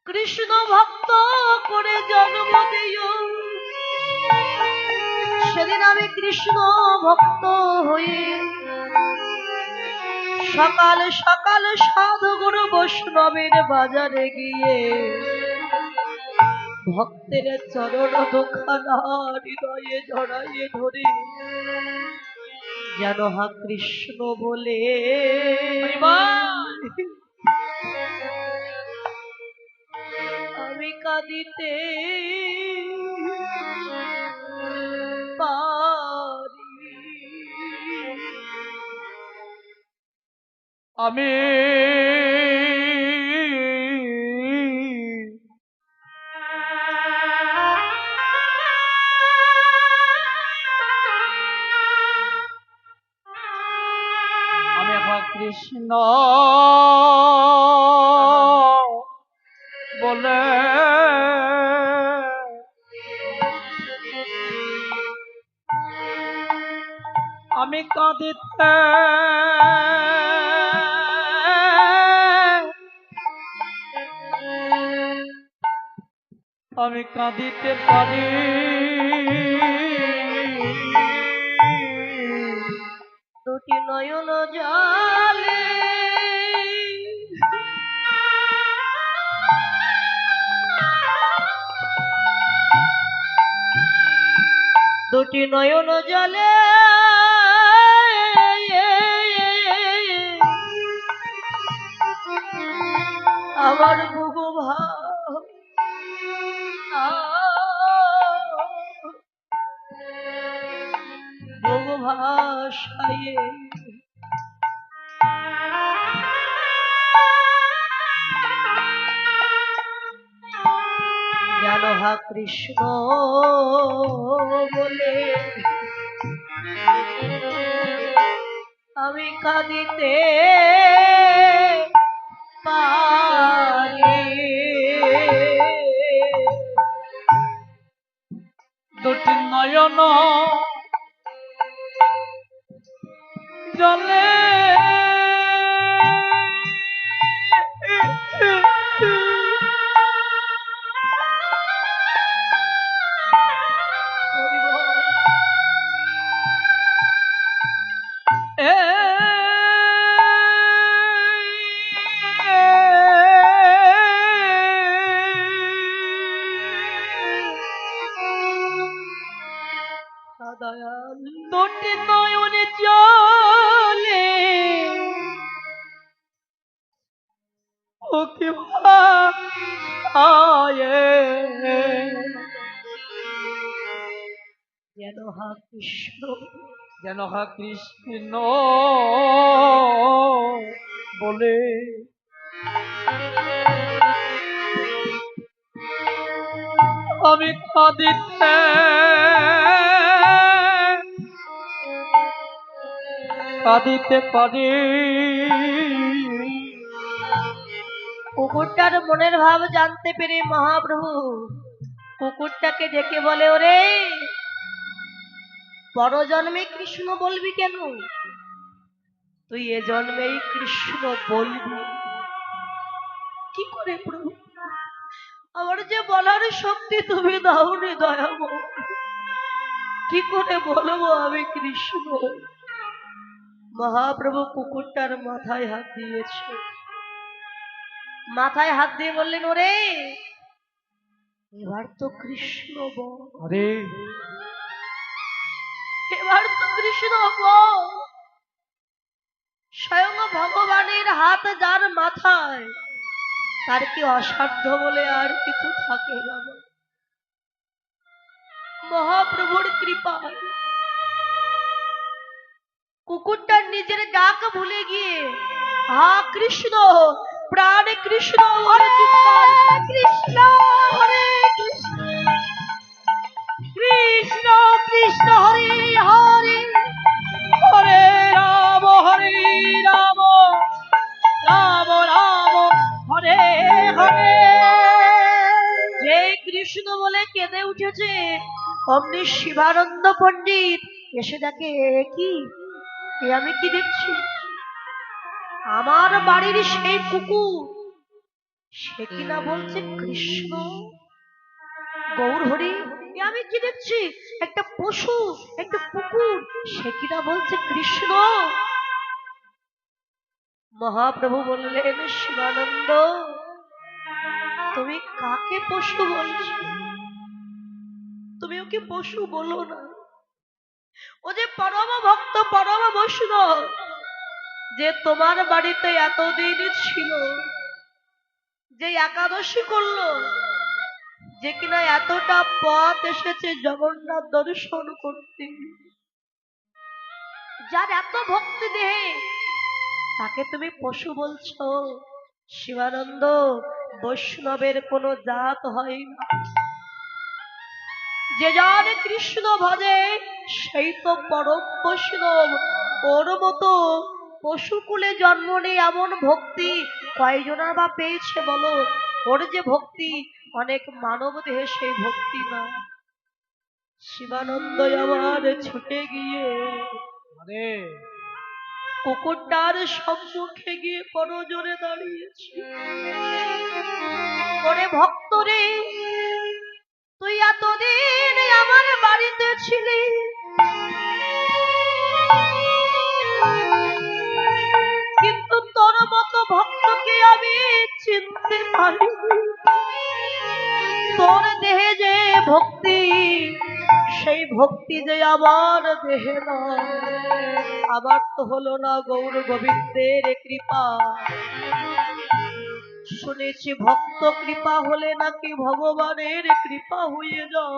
কৃষ্ণ ভক্ত করে জন্ম দিও, সেদিন আমি কৃষ্ণ ভক্ত হয়ে সকাল সকাল সাধু গুরু বৈষ্ণবের বাজারে গিয়ে ভক্তের চরণ দুখানা হৃদয়ে জড়াইয়ে ধরে যেন হা কৃষ্ণ বলে আমি কাঁদিতে পারি। আমি এখন কৃষ্ণ বলে আমি কাঁদিতে আমি কাঁদিতে পারি, দুটি নয়ন জলে দুটি নয়ন জলে আমার বুকু বুকু ভাষায়ে জানো হা কৃষ্ণ বলে আমি কাঁদিতে পারি। দুটি নয়ন জলে দয়াল দুটি নয়নে জলে ও কি ভায়ে যেন হা কৃষ্ণ যেন হা কৃষ্ণ বলে আমি কাঁদিতে কাঁদিতে পারি কুকুরটার মনের ভাব জানতে পেরে মহাপ্রভু কুকুরটাকে ডেকে বলে, ওরে পরজন্মে কৃষ্ণ বলবি কেন? তুই এ জন্মেই কৃষ্ণ বলবি। কি করে প্রভু? আমার যে বলার শক্তি তুমি দাওনি দয়াময়, কি করে বলবো আমি কৃষ্ণ? মহাপ্রভু কুকুরটার মাথায় হাত দিয়েছে, মাথায় হাত দিয়ে বললেন, ওরে এবার তো কৃষ্ণ বল, আরে এবার তো কৃষ্ণ বল। স্বয়ং ভগবানের হাত যার মাথায়, তার কি অসাধ্য বলে আর কিছু থাকে না? মহাপ্রভুর কৃপা, কুকুরটার নিজের ডাক ভুলে গিয়ে হা কৃষ্ণ, প্রাণে কৃষ্ণ বলে চিৎকার, কৃষ্ণ হরে কৃষ্ণ, কৃষ্ণ কৃষ্ণ হরে হরে, হরে রাম রাম রাম হরে হরে। যে কৃষ্ণ বলে কেঁদে উঠেছে, অমনি শিবানন্দ পণ্ডিত এসে দেখে, কি এ আমি কি দেখছি? আমার বাড়ির সেই কুকুর, সে কিনা বলছে কৃষ্ণ। গৌর হরি, এ আমি কি দেখছি? একটা পশু, একটা কুকুর, সে কিনা বলছে কৃষ্ণ। মহাপ্রভু বললেন, শিবানন্দ তুমি কাকে পশু বলছো? তুমি ওকে পশু বলো না, ও যে পরম ভক্ত, পরম বৈষ্ণব, যে তোমার বাড়িতে এতদিন ছিল, যে একাদশী করলো, যে কিনা এতটা পথ এসেছে জগন্নাথ দর্শন করতে, যার এত ভক্তি দেহে, তাকে তুমি পশু বলছো? শিবানন্দ, বৈষ্ণবের কোনো জাত হয় না, যে জানে কৃষ্ণ ভজে সেই তো পরম বৈষ্ণব। ওর মতো পশুকুলে জন্ম নিয়ে এমন ভক্তি কয়জনা বা পেয়েছে বলো? ওর যে ভক্তি অনেক মানব দেহে সেই ভক্তি না। শিবানন্দ আমার ছুটে গিয়ে আরে কুকুরটার সম্মুখে গিয়ে করজোরে দাঁড়িয়েছে, ওরে ভক্ত রে, তুই এতদিন আমার বাড়িতে ছিলি, কিন্তু তোর মতো ভক্তকে আমি চিনতে পারিনি। তোর দেহে যে ভক্তি, সেই ভক্তি যে আমার দেহে না। আবার তো হলো না গৌর গোবিন্দের কৃপা। শুনেছি ভক্ত কৃপা হলে নাকি ভগবানের কৃপা হয়ে যাও।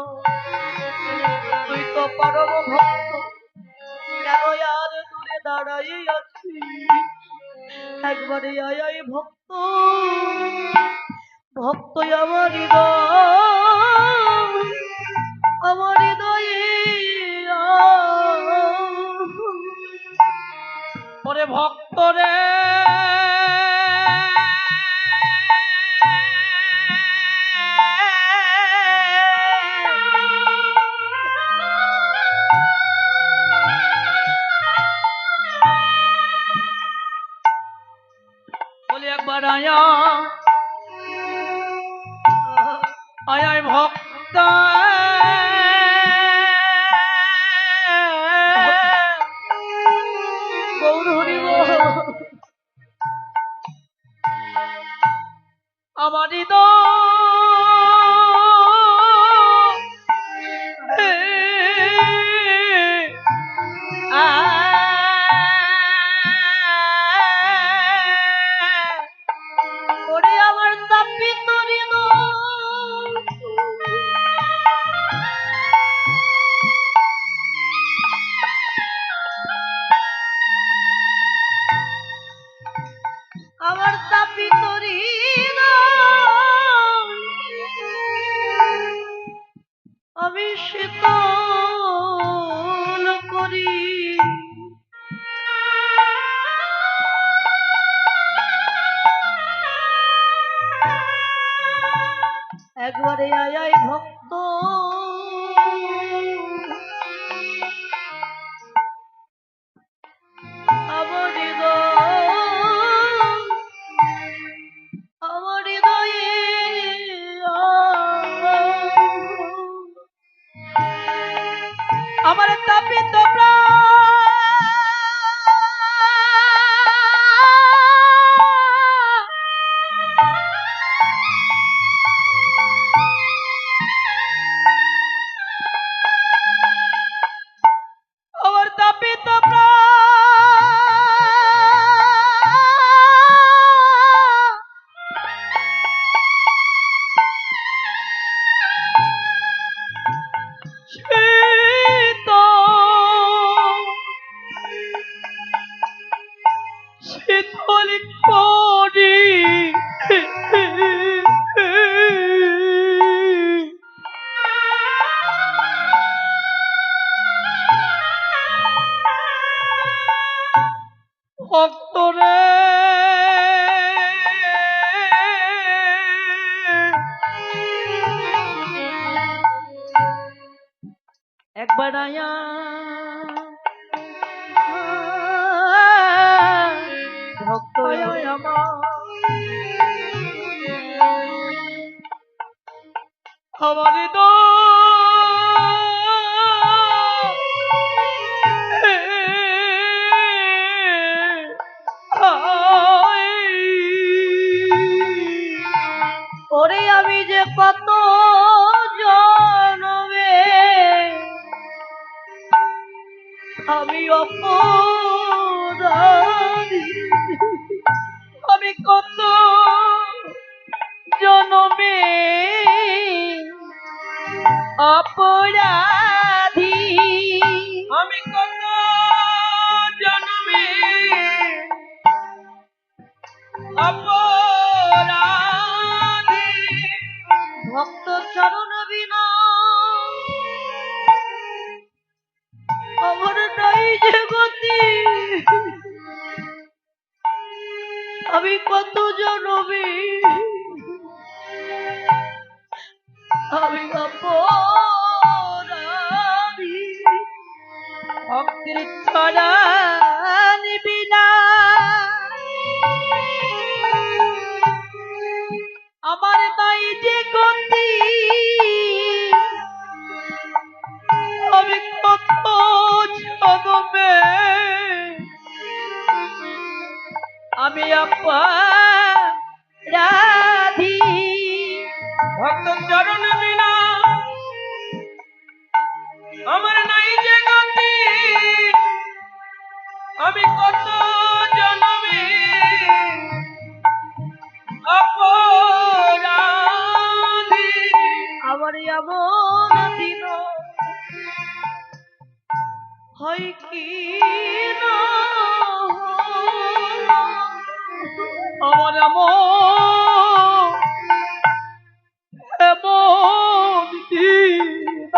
তুই তো পরম ভক্ত, কেন আর দূরে দাঁড়াই আছি? একবারে আয় ভক্ত, ভক্ত আমার হৃদয়, আমার হৃদয়ে ওরে ভক্ত রে আয় আয় ভক্ত গৌর হরি বল। আমারই ওরে আমার তাপিত হৃদয়, আমার তাপিত হৃদয়, আমি শীতল করি। একবারে আয় আয় ভক্ত, আমার হৃদয়, আমার হৃদয়ে আমার তাপিত আমার তাপিত শীতল করি ভক্তরে একবার আয়া ভক্ত আয় আয় আমার ওরে আমি যে কত জনমে আমি অপরাধী, আমি কত জনমে অপরাধী, আমি কত জনমে অপরাধী ভক্ত চরণ বিনা আমার নাই যে গতি, আমি কত জনমে আমি অপরাধী, ভক্তির চরণ বিনা আমার নাই যে গতি, আমি কত জনমে আমি অপরাধী ভক্ত চরণ বিনা আমার নাই যে গতি, আমি কত জনমে অপরাধী আমার এমন দিন হয় কি না, আমার এমন দিন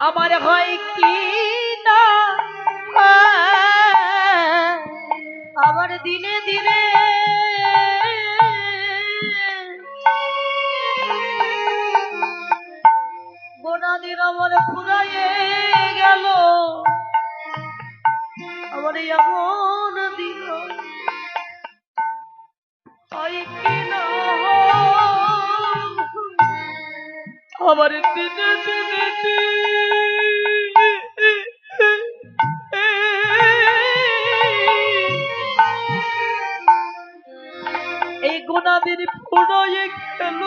আমার হয় কি না, আমার দিনে দিনে গোনাদিন আমার ফুরাইয়ে গেল, আমার এমন দিন হয় কি না আমার দিনে দিনে এই গুণাদের পুরোয় গেল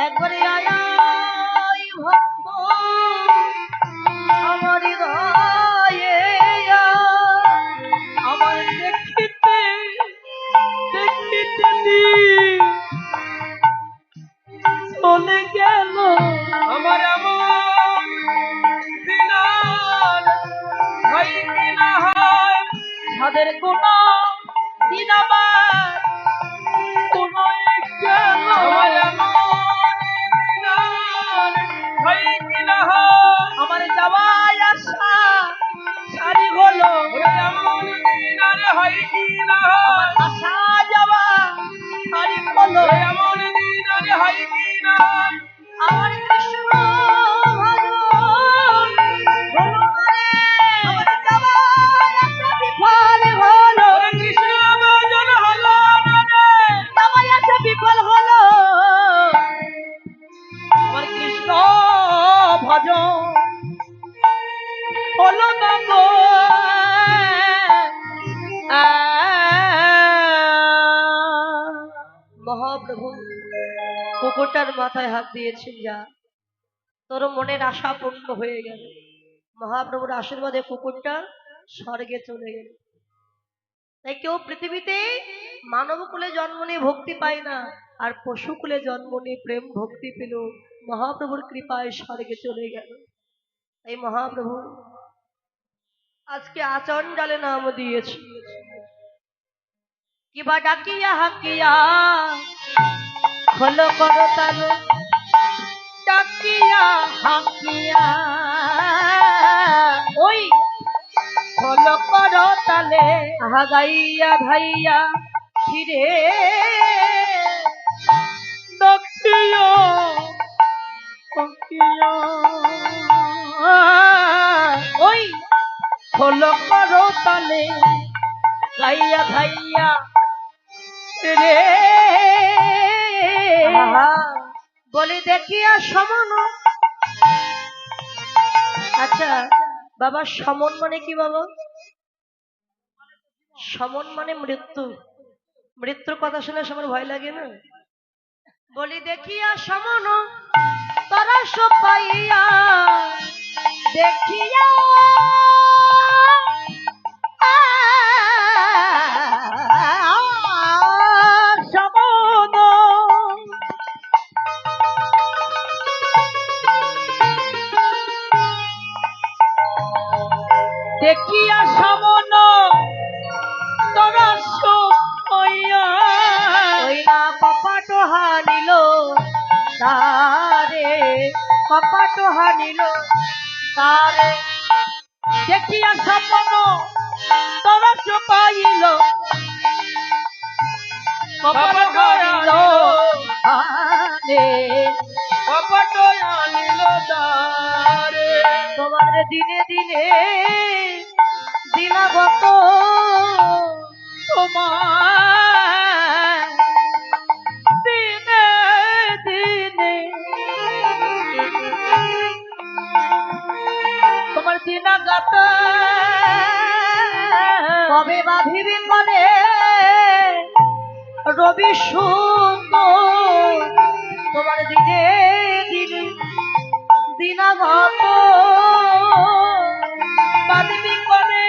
একবারে আয় ভক্ত আমার হৃদয়ে আমার দেখিতে দেখিতে দিন চলে গেল আমার এমন দিনার হয় কি না হয় তাদের কোন দিন আমার পুরোয় গেল আমার এমন দিনার হয় কি না হয় আমার যাওয়াই আসা সারি হলো এমন দিনার হয় কি না হয় আসা যাওয়া সারি হলো এমন দিনার হয় কি না আমার কৃষ্ণ ভজন হলো রে আমার যাওয়ার আশা বিফল হলো কৃষ্ণ ভজন হলো না রে যাওয়ার আশা বিফল হলো আমার কৃষ্ণ ভজন হলো না গো মহাপ্রভু কুকুরটার মাথায় হাত দিয়েছেন, যা তোর মনের আশা পূর্ণ হয়ে গেল। মহাপ্রভুর আশীর্বাদে কুকুরটা স্বর্গে চলে গেল। তাই কেউ পৃথিবীতে মানব কুলে জন্ম নিয়ে ভক্তি পায় না, আর পশু কুলে জন্ম নিয়ে প্রেম ভক্তি পেল, মহাপ্রভুর কৃপায় স্বর্গে চলে গেল। এই মহাপ্রভু আজকে আচরণ জালে নাম দিয়েছে, কিবা ডাকিয়া হাকিয়া হলো করতাল, ডাকিয়া হাকিয়া ওই হলো করতালে হাগাইয়া ধাইয়া ফিরে দক্ষিয়া দক্ষিয়া ওই হলো করতালে গাইয়া ধাইয়া রে বলি দেখিয়া সমন। আচ্ছা বাবা, সমন মানে কি বাবা? সমন মানে মৃত্যু। মৃত্যুর কথা শুনে সবার ভয় লাগে না? বলি দেখিয়া সমন তারা পাইয়া দেখিয়া সমন দেখিয়া সামন তোরা সইয়া ওই না কপাট হানিল তারে, কপাট হানিল তারে দেখিয়া সামন তোরা পাইল কপাল আনিল আরে কপাট আনিল দারে তোমার দিনে দিনে দিনাগত তোমার দিনে দিনে তোমার দিনাগত কবে বাঁধিবি মনে রবি সুন্দর, তোমার দিনে দিনে দিনাগত বাঁধবি করে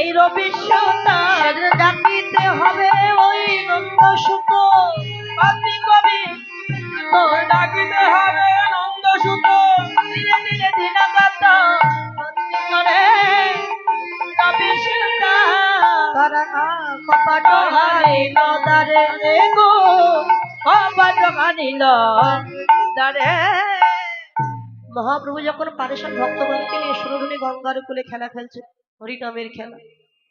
এই রবি সুন্দর ডাকিতে হবে ওই নন্দ সুত, বাঁধবি কবি তোর ডাকিতে হবে নন্দ সুত ধীরে ধীরে দিনাগত করে রবি সুন্দর তারা কপাট হারিল তারে গো কপাট আনিল দারে মহাপ্রভু যখন পারেশান ভক্তগণকে নিয়ে সুরধুনী গঙ্গার কুলে খেলা খেলছে, হরিনামের খেলা,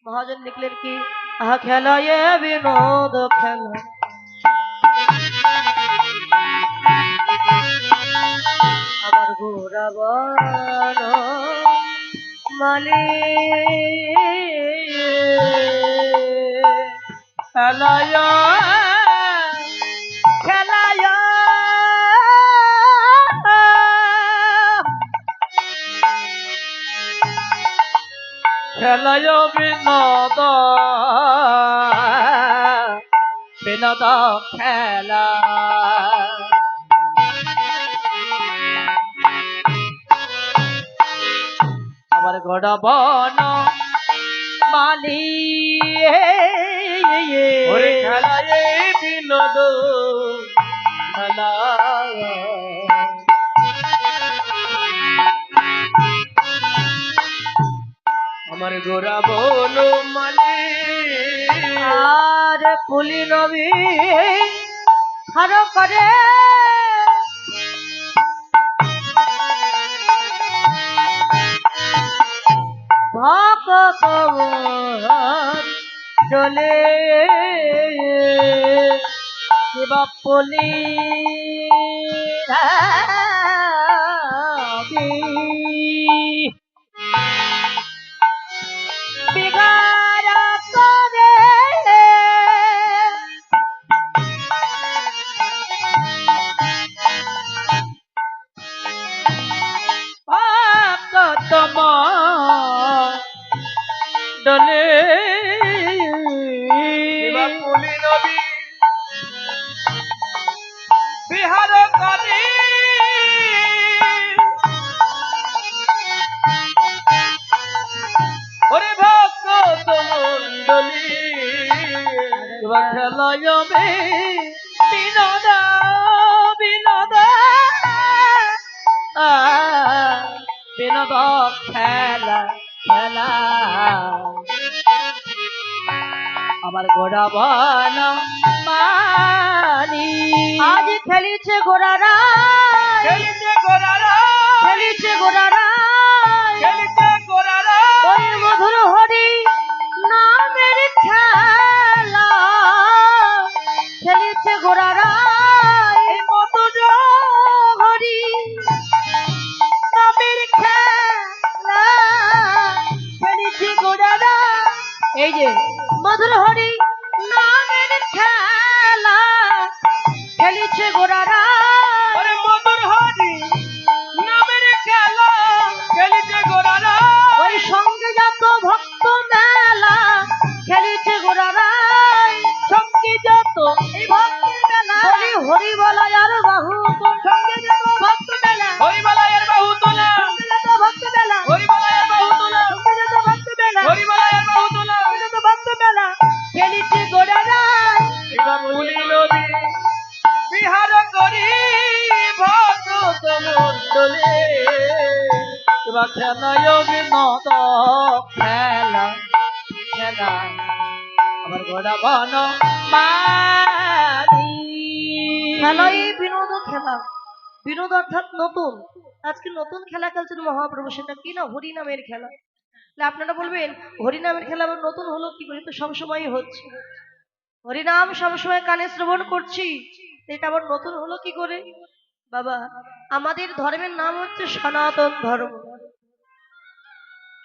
মহাজন লিখলেন কি, আহা খেলা এ বিনোদ খেলা, আমার গোরাবন মালি খেলায় খেলায় খেলায় বিনোদ বিনোদ খেলা আমার ঘোড়া বন মালি ওরে খেলায় বিনোদ খেলা আমার গোরা বন মানে আর পুলি নবী হর করে ভক্ত চলে শিবা পুলি বিগাড় করে ভক্ত ডলে পুলি নবী বিহার করে ওরে ভক্ত মন্ডলী খেলায় বিনোদ বিনোদ বিনোদ খেলা খেলা আমার গোড়া বান মানি আজ খেলিছে গোরারা খেলিছে গোরারা খেলিছে গোরারা খেলিছে গোরারা ওই মধুর হরি নামের খেলা খেলিছে গোরারা এই মধুর হরি নামের খেলা খেলিছে গোরারা এই যে মধুর হরি নামের খেলা খেলিছে গোরারা ওরে মধুর হরি নামের খেলা খেলিছে গোরারা ওই সঙ্গে যত ভক্ত মেলা খেলিছে গোরারা সঙ্গে যত এই ভক্তের মেলা বলি হরি বলাই আর বাহু তোর সঙ্গে যত ভক্ত মেলা হরিমালায়ের বাহু তোলা সঙ্গে যত ভক্ত মেলা হরিমালায়ের বাহু তোলা সঙ্গে যত ভক্ত মেলা হরিমালায়ের বাহু তোলা সঙ্গে যত ভক্ত মেলা খেলিছে গোরারা এবার পুলি নবী বিহার করি ভক্ত মন্ডলী এবার খেলায় বিনোদ খেলা খেলা আমার গোড়া বান মানি খেলাই বিনোদ খেলা বিনোদ অর্থাৎ নতুন আজকে নতুন খেলা খেলছেন মহাপ্রভু সেটা কি না হরিনামের খেলা তাহলে আপনারা বলবেন হরিনামের খেলা আবার নতুন হলো কি করে তো সবসময় হচ্ছে হরিনাম সবসময় কানে শ্রবণ করছি এটা আবার নতুন হলো কি করে বাবা আমাদের ধর্মের নাম হচ্ছে সনাতন ধর্ম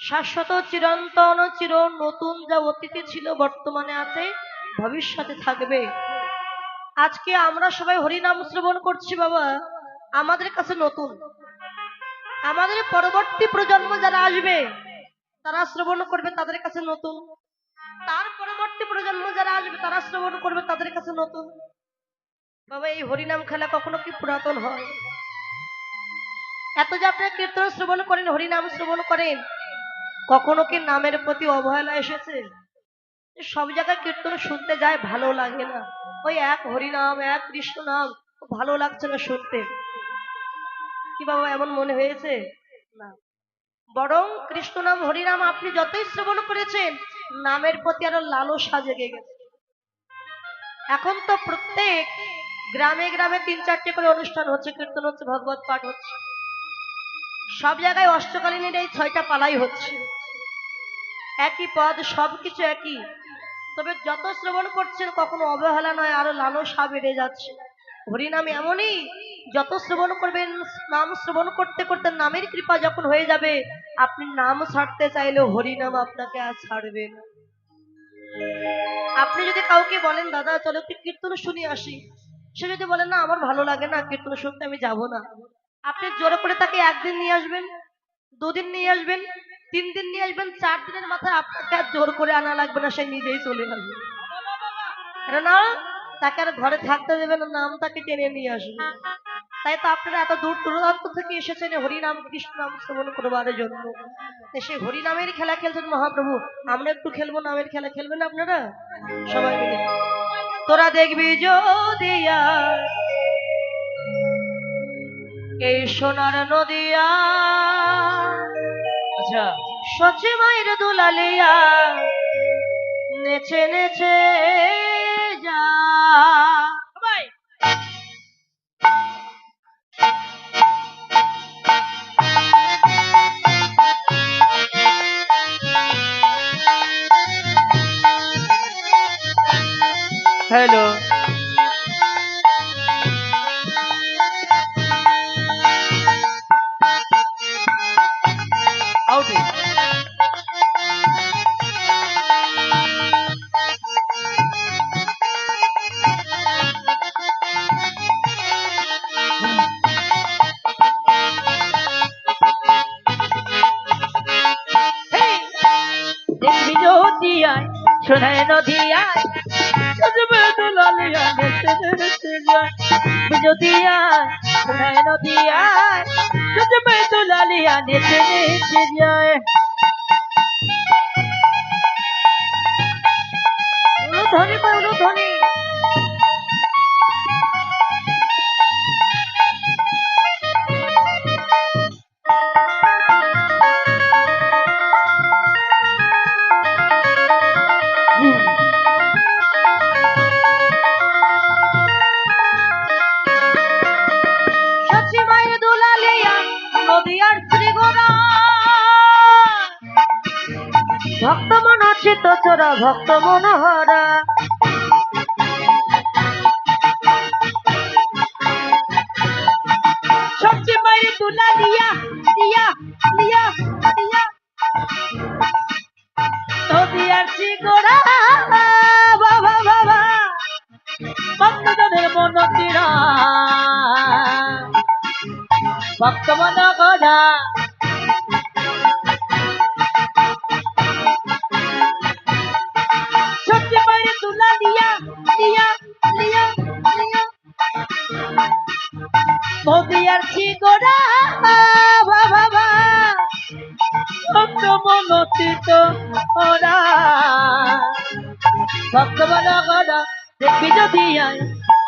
শাশ্বত চিরন্তন চির নতুন যা অতীতে ছিল বর্তমানে আছে ভবিষ্যতে থাকবে আজকে আমরা সবাই হরিনাম শ্রবণ করছি বাবা আমাদের কাছে নতুন আমাদের পরবর্তী প্রজন্ম যারা আসবে তারা শ্রবণ করবে তাদের কাছে নতুন তার পরবর্তী প্রজন্ম যারা আসবে তারা শ্রবণ করবে তাদের কাছে নতুন বাবা এই হরিনাম খেলা কখনো কি পুরাতন হয় এত যে আপনারা কীর্তন শ্রবণ করেন হরিনাম শ্রবণ করেন কখনো কি নামের প্রতি অবহেলা এসেছে সব জায়গায় কীর্তন শুনতে যায় ভালো লাগে না ওই এক হরিনাম এক কৃষ্ণ নাম ভালো লাগছে না শুনতে কি বাবা এমন মনে হয়েছে না বরং কৃষ্ণ নাম হরিনাম আপনি যতই শ্রবণ করেছেন নামের প্রতি আরো লালসা জেগে গেছে এখন তো প্রত্যেক গ্রামে গ্রামে 3-4টে করে অনুষ্ঠান হচ্ছে কীর্তন হচ্ছে ভগবত পাঠ হচ্ছে সব জায়গায় অষ্টকালীনের এই 6টা পালাই হচ্ছে একই পদ সবকিছু একই তবে যত শ্রবণ করছেন কখনো অবহেলা নয় আরো লালসা বেড়ে যাচ্ছে হরিনাম এমনই যত শ্রবণ করবেন, নাম শ্রবণ করতে করতে নামের কৃপা যখন হয়ে যাবে, আপনি নাম ছাড়তে চাইলেও হরি নাম আপনাকে আর ছাড়বে না। আপনি যদি কাউকে বলেন দাদা চলো একটু কীর্তন শুনে আসি, সে যদি বলেন না আমার ভালো লাগে না কীর্তন শুনতে, আমি যাব না, আপনি জোর করে তাকে একদিন নিয়ে আসবেন, দুদিন নিয়ে আসবেন, 3 দিন নিয়ে আসবেন, 4 দিনের মাথায় আপনাকে আর জোর করে আনা লাগবে না, সে নিজেই চলে আসবে। না, তাকে আর ঘরে থাকতে দেবে না, নাম তাকে টেনে নিয়ে আসবে। তাই তো আপনারা এত দূর দূরান্ত থেকে এসেছেন হরিনাম কৃষ্ণ নাম শ্রবণ করবার জন্য। সেই হরিনামের খেলা খেলছেন মহাপ্রভু, আমরা একটু খেলবো নামের খেলা, খেলবেন আপনারা সবাই মিলে? তোরা দেখবি যদি এই সোনার নদিয়া, আচ্ছা সচি মায়ের দুলালিয়া নেচে নেচে যা। হ্যালো আউটে দেখবি যদি আয় সোনায় নদী আয় সজবে দুলালিয়া নেচে নেচে যায় যদি আয় সোনায় নদী আয় সজবে দুলালিয়া নেচে নেচে যায় উলুধ্বনি পায় উলুধ্বনি। সচি মায়ের দুলালিয়া নদিয়ার শ্রীগোরা, ভক্ত মন চিত্ত চোরা ভক্ত মনোহরা। সবচেয়ে মায়ের দুলা দিয়া দিয়া দিয়া দিয়া নদিয়ার চিগোড়া বাবা বাবা ভক্তদের মন চিরা ভক্ত মন গড়া সবচেয়ে মায়ের দুলা দিয়া দিয়া দিয়া দিয়া নদিয়ার চিগোড়া বাবা বাবা ভক্ত মন চিত ওরা ভক্ত মন গড়া দেখবি যদি আয়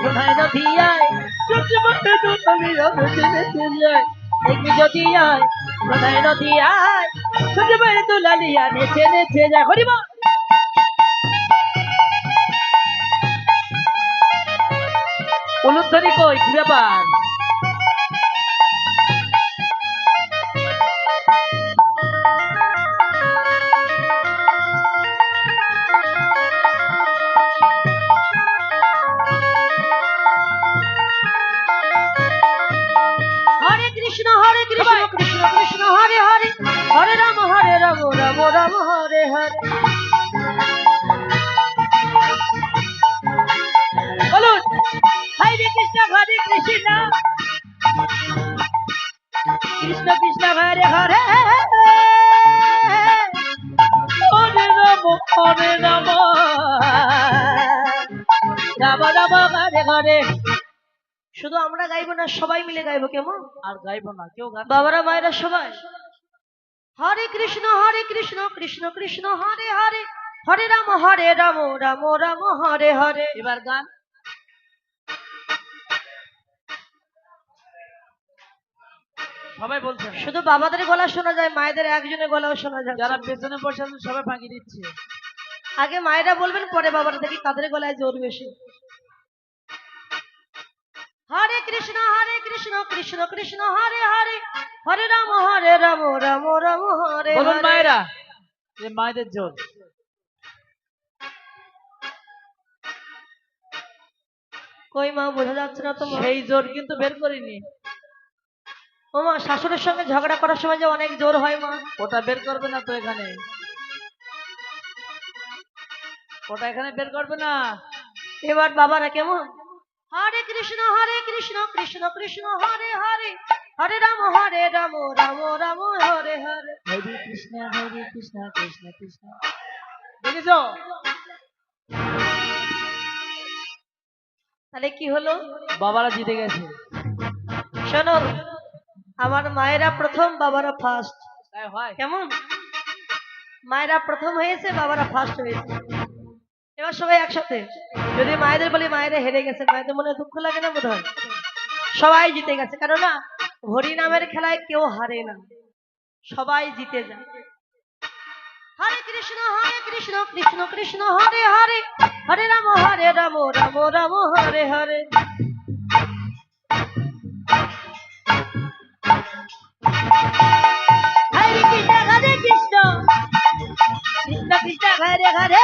সোনায় নদী আয় সবচেয়ে মায়ের দুলা দিয়া নেচে নেচে যায় দেখবি যদি আয় সোনায় নদী আয় সবচেয়ে মায়ের দুলা দিয়া নেচে নেচে যায় হরিমা উলুধ্বনি কই কি ব্যাপার হরে কৃষ্ণ কৃষ্ণ কৃষ্ণ হরে হরে, হরে রাম রাম রাম হরে হরে। বলুন হরে কৃষ্ণ কৃষ্ণ কৃষ্ণ কৃষ্ণ হরে হরে হরে রাম রাম রাম হরে হরে শুধু আমরা গাইবো না, সবাই মিলে গাইবো, কেমন? আর গাইবো না কেউ গান বাবারা মায়েরা সবাই হরে কৃষ্ণ কৃষ্ণ কৃষ্ণ হরে হরে, হরে রাম রাম রাম হরে হরে। এবার গান সবাই বলছেন শুধু বাবাদের গলা শোনা যায়, মায়েদের একজনের গলাও শোনা যায়। যারা পেছনে বসে আছেন সবাই ফাঁকি দিচ্ছে আগে মায়েরা বলবেন, পরে বাবারা, দেখি কাদের গলায় জোর বেশি। হরে কৃষ্ণ কৃষ্ণ কৃষ্ণ হরে হরে, হরে রাম রাম রাম হরে বলুন হরে। মায়েরা যে মায়েদের জোর কই মা বোঝা যাচ্ছে না তো মা। সেই জোর কিন্তু বের করিনি। ও মা, শাশুড়ির সঙ্গে ঝগড়া করার সময় যে অনেক জোর হয় মা। ওটা বের করবে না তো এখানে, ওটা এখানে বের করবে না। এবার বাবারা কেমন, হরে কৃষ্ণ কৃষ্ণ কৃষ্ণ হরে হরে, হরে রাম রাম রাম হরে হরে। হরে কৃষ্ণ কৃষ্ণ কৃষ্ণ। দেখেছো? তাহলে কি হলো? বাবারা জিতে গেছে। শোনো, আমার মায়েরা প্রথম, বাবারা ফার্স্ট। তাই হয়। কেমন? মায়েরা প্রথম হয়েছে, বাবারা ফার্স্ট হয়েছে। এবার সবাই একসাথে যদি মায়েদের বলি মায়েরা হেরে গেছে, মায়েদের মনে দুঃখ লাগে না বোধ হয়? সবাই জিতে গেছে, কেননা হরি নামের খেলায় কেউ হারে না, সবাই জিতে যায়। হরে কৃষ্ণ কৃষ্ণ কৃষ্ণ হরে হরে, হরে রাম রাম রাম হরে হরে। হরে কৃষ্ণ কৃষ্ণ কৃষ্ণ হরে হরে,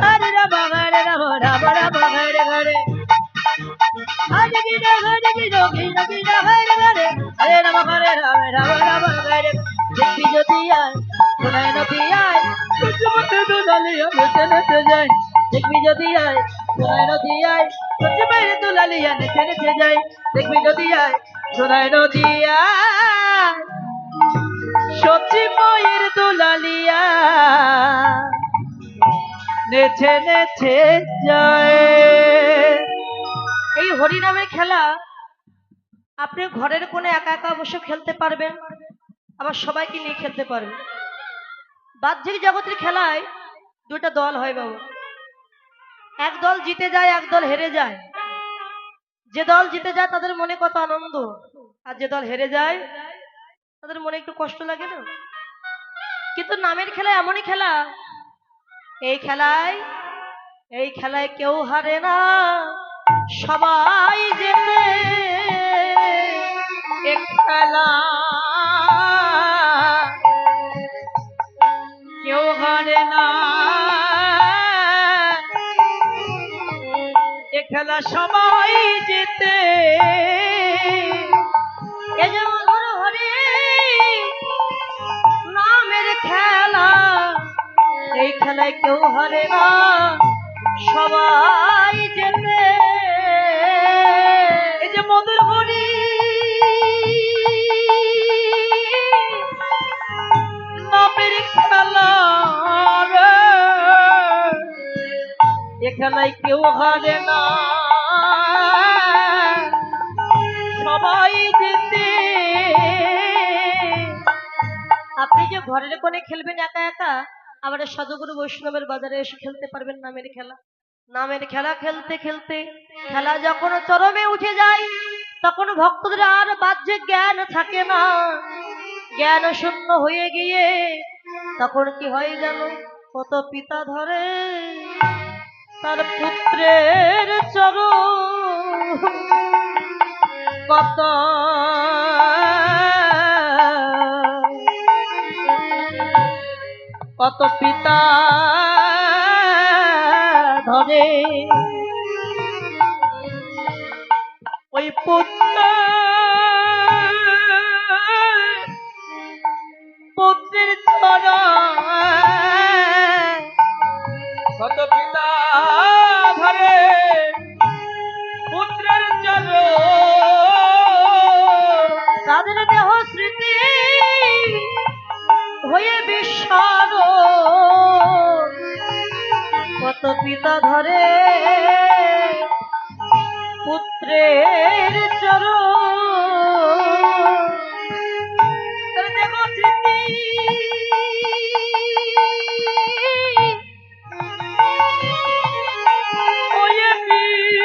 হরে রাম রাম রাম হরে হরে। হরে কৃষ্ণ কৃষ্ণ কৃষ্ণ হরে হরে, হরে রাম রাম হরে। দেখবি যদি আয় সোনায় নদী আয়, সূর্যমুখী দুলালিয়া নেচে নেচে যায়। দেখবি যদি আয় সোনায় নদী আয়, সূর্য বাইরে দুলালিয়া নেচে নেচে যায়। দেখবি যদি আয় সোনায় নদী আয়, সচি মায়ের দুলালিয়া নেচে নেচে যায়। এই হরিনামের খেলা আপনি ঘরের কোণে একা একা অবশ্য খেলতে পারবেন, আবার সবাইকে নিয়ে খেলতে পারবেন। বাহ্যিক জগতের খেলায় দুটো দল হয় বাবু, এক দল জিতে যায়, এক দল হেরে যায়। যে দল জিতে যায় তাদের মনে কত আনন্দ, আর যে দল হেরে যায় তাদের মনে একটু কষ্ট লাগে না? কিন্তু নামের খেলা এমনই খেলা, এই খেলায় কেউ হারে না, সবাই জেতে। এক খেলা কেউ হারে না, এ খেলা সবাই জিতে। এ যেমন হরি নামের খেলা, এই খেলায় কেউ হারে না, সবাই জেতে। এই যে মধুর হরি নামের খেলা রে, এ খেলায় কেউ হারে না, সবাই জিতে। আপনি যে ঘরের কোণে খেলবেন একা একা, আবার সদগুরু বৈষ্ণবের বাজারে এসে খেলতে পারবেন নামের খেলা। নামের খেলা খেলতে খেলতে খেলা যখন চরমে উঠে যায়, তখন ভক্তদের আর বাহ্যিক জ্ঞান থাকে না, জ্ঞান শূন্য হয়ে গিয়ে তখন কি হয় জানো? কত পিতা ধরে তার পুত্রের চরণ, কত কত পিতা ধরে ওই পুত্র পুত্রের চরণ, কত পিতা ধরে পুত্রের চরণ, তাদের দেহ স্মৃতি হয়ে বিস্মরণ, কত পিতা ধরে পুত্রের চরণ। তাদের দেহ স্মৃতি ওয়ে বিস্মরণ,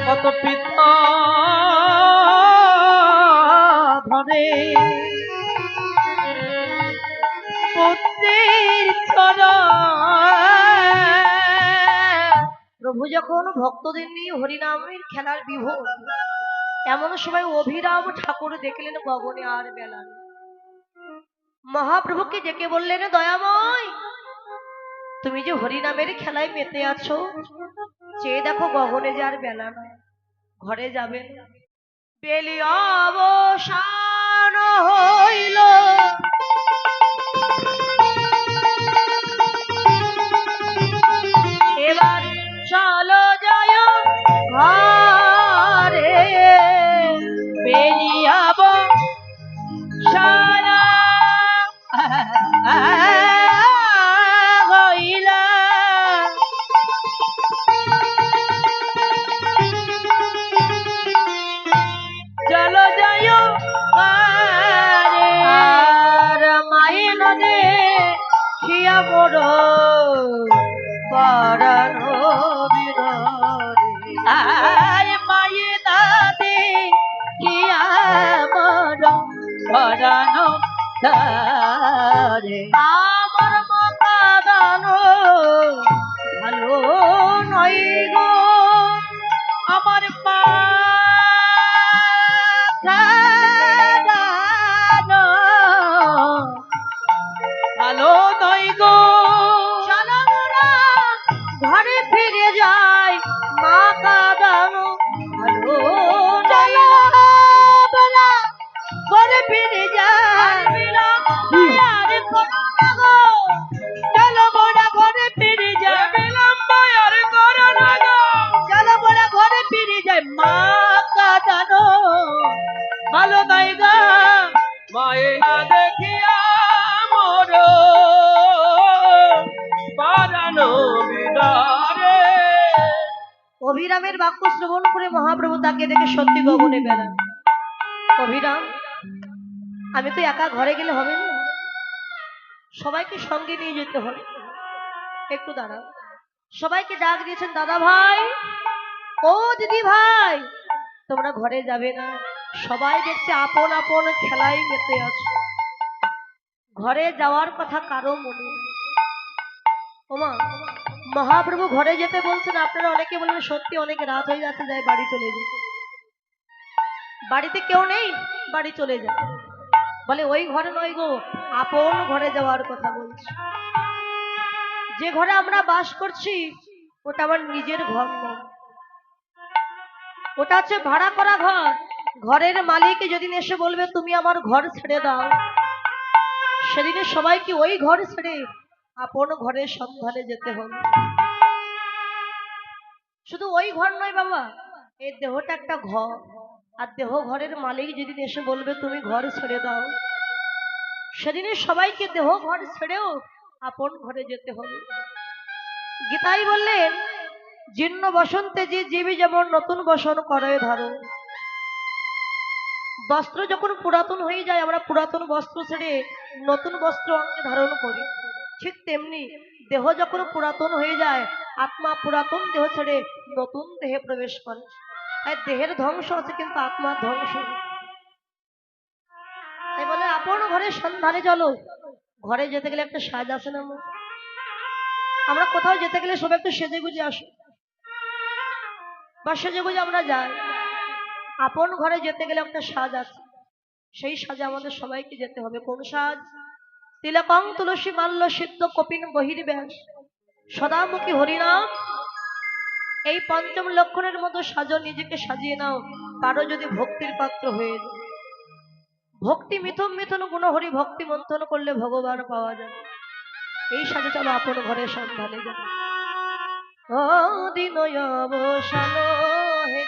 কত পিতা ধরে পুত্রের চরণ। প্রভু যখন ভক্তদের নিয়ে হরিনামের খেলার বিভোর, এমন সময় অভিরাম ঠাকুর দেখলেন গগনে আর বেলা নেই। মহাপ্রভুকে ডেকে বললেন, দয়াময় তুমি যে হরিনামের খেলায় মেতে আছো, চেয়ে দেখো গগনে যে আর বেলা নয়, ঘরে যাবেন। বেলি অবসান হইল, এবার চলো যায় ঘরে। বেলিয়াব সারা হইলা, চলো যায় ঘরে। আর মায়ে নদে খিয়া মোর পরানো বিররে, আর মায়ে দাদে খিয়া মোর পরানো তারে। আমার মাথা দানো ভালো নয় গো, আমার মাথা দানো ভালো নয় গো। চলো মোরা ঘরে ফিরে যাই, মা কাঁদানো ভালো নয় গো। বলা ঘরে ফিরে যাই, আর করো না গো। চলো মোরা ঘরে ফিরে যাই, বিলম্ব আর করো না গো। চলো মোরা ঘরে ফিরে যাই, মা কাঁদানো ভালো নয় গো। মায়ে না দেখিয়া মোর পরানো বিদারে। অভিরামের বাক্য শ্রবণ করে মহাপ্রভু তাকে দেখে সত্যি গগনে বেড়ান। অভিরাম, আমি তো একা ঘরে গেলে হবে না, সবাইকে সঙ্গে নিয়ে যেতে হবে। একটু দাঁড়াও। সবাইকে ডাক দিয়েছেন, দাদা ভাই, ও দিদি ভাই, তোমরা ঘরে যাবে না। সবাই দেখছে আপন আপন খেলায় মেতে আছে, ঘরে যাওয়ার কথা কারো মনে নেই। ওমা, মহাপ্রভু ঘরে যেতে বলছেন। আপনারা অনেকে বলবেন সত্যি অনেক রাত হয়ে যাচ্ছে, যাই বাড়ি চলে যাই। বাড়িতে কেউ নেই, বাড়ি চলে যায়। বলে ওই ঘরে নয় গো, আপন ঘরে যাওয়ার কথা বলছি। যে ঘরে আমরা বাস করছি ওটা আমার নিজের ঘর নয়, ওটা হচ্ছে ভাড়া করা ঘর। ঘরের মালিক যেদিন এসে বলবে তুমি আমার ঘর ছেড়ে দাও, সেদিনে সবাইকে ওই ঘর ছেড়ে আপন ঘরের সন্ধানে যেতে হবে। শুধু ওই ঘর নয় বাবা, এই দেহটা একটা ঘর, আর দেহ ঘরের মালিক যেদিন এসে বলবে তুমি ঘর ছেড়ে দাও, সেদিনে সবাইকে দেহ ঘর ছেড়েও আপন ঘরে যেতে হবে। গীতাই বললেন, জীর্ণ বসন্তে যে জীবী যেমন নতুন বসন করে ধরো। বস্ত্র যখন পুরাতন হয়ে যায়, আমরা পুরাতন বস্ত্র ছেড়ে নতুন বস্ত্র অঙ্গে ধারণ করি, ঠিক তেমনি দেহ যখন পুরাতন হয়ে যায়, আত্মা পুরাতন দেহ ছেড়ে নতুন দেহে প্রবেশ করে। তাই দেহের ধ্বংস আছে কিন্তু আত্মার ধ্বংস নেই। তাই বলে আপন ঘরের সন্ধানে চলো। ঘরে যেতে গেলে একটা সাজ আছে না, আমরা কোথাও যেতে গেলে সব একটু সেজে গুজে আসি, বা সেজে গুজে আমরা যাই। আপন ঘরে যেতে গেলে একটা সাজ আছে, সেই সাজে আমাদের সবাইকে যেতে হবে। কোন সাজ? তিলকং তুলসী মাল্য সিদ্ধ কপিন বহির্ব্যাস সদামুখী হরিনাম। এই পঞ্চম লক্ষণের মতো সাজো, নিজেকে সাজিয়ে নাও, পারো যদি ভক্তির পাত্র হয়ে যাও। ভক্তি মিথুন মিথুন গুণ হরি ভক্তি মন্থন করলে ভগবান পাওয়া যাবে। এই সাজে চলো আপন ঘরের সন্ধানে যাবে। ও দিন অবসান হে,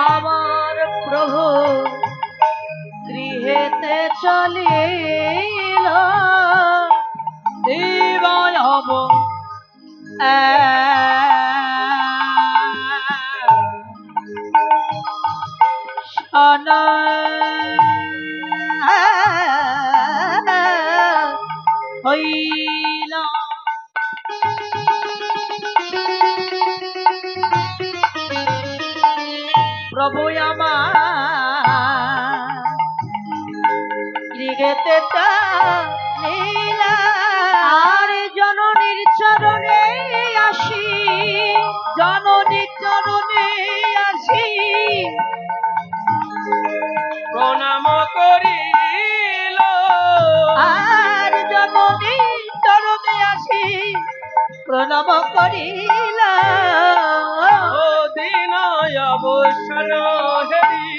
আমার প্রভু গৃহেতে চলিল, দিবায়ব সানা হইল। প্রভু আমার গৃহেতে চলিল, আর জননীর চরণে আসি, জননীর চরণে আসি প্রণাম করি চরণে আসি প্রণাম করিলাম। ও দিন অবসান হেরি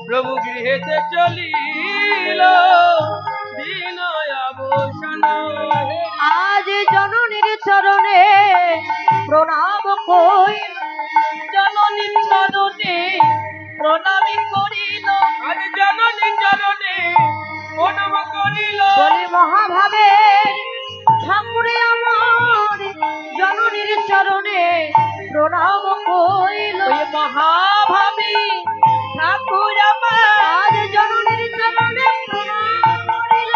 প্রভু গৃহেতে চলিল দিন অবসান হেরি আজ জননীর চরণে প্রণাম কই, জননীর চরণে প্রণামী করিল। আজ জননী চরণে প্রণাম করিল বলে মহাভাবের ঠাকুরে আমার জননীর চরণে প্রণাম কইল। ওই মহাভাবী ঠাকুর আমার আজ জননীর চরণে প্রণাম করিল।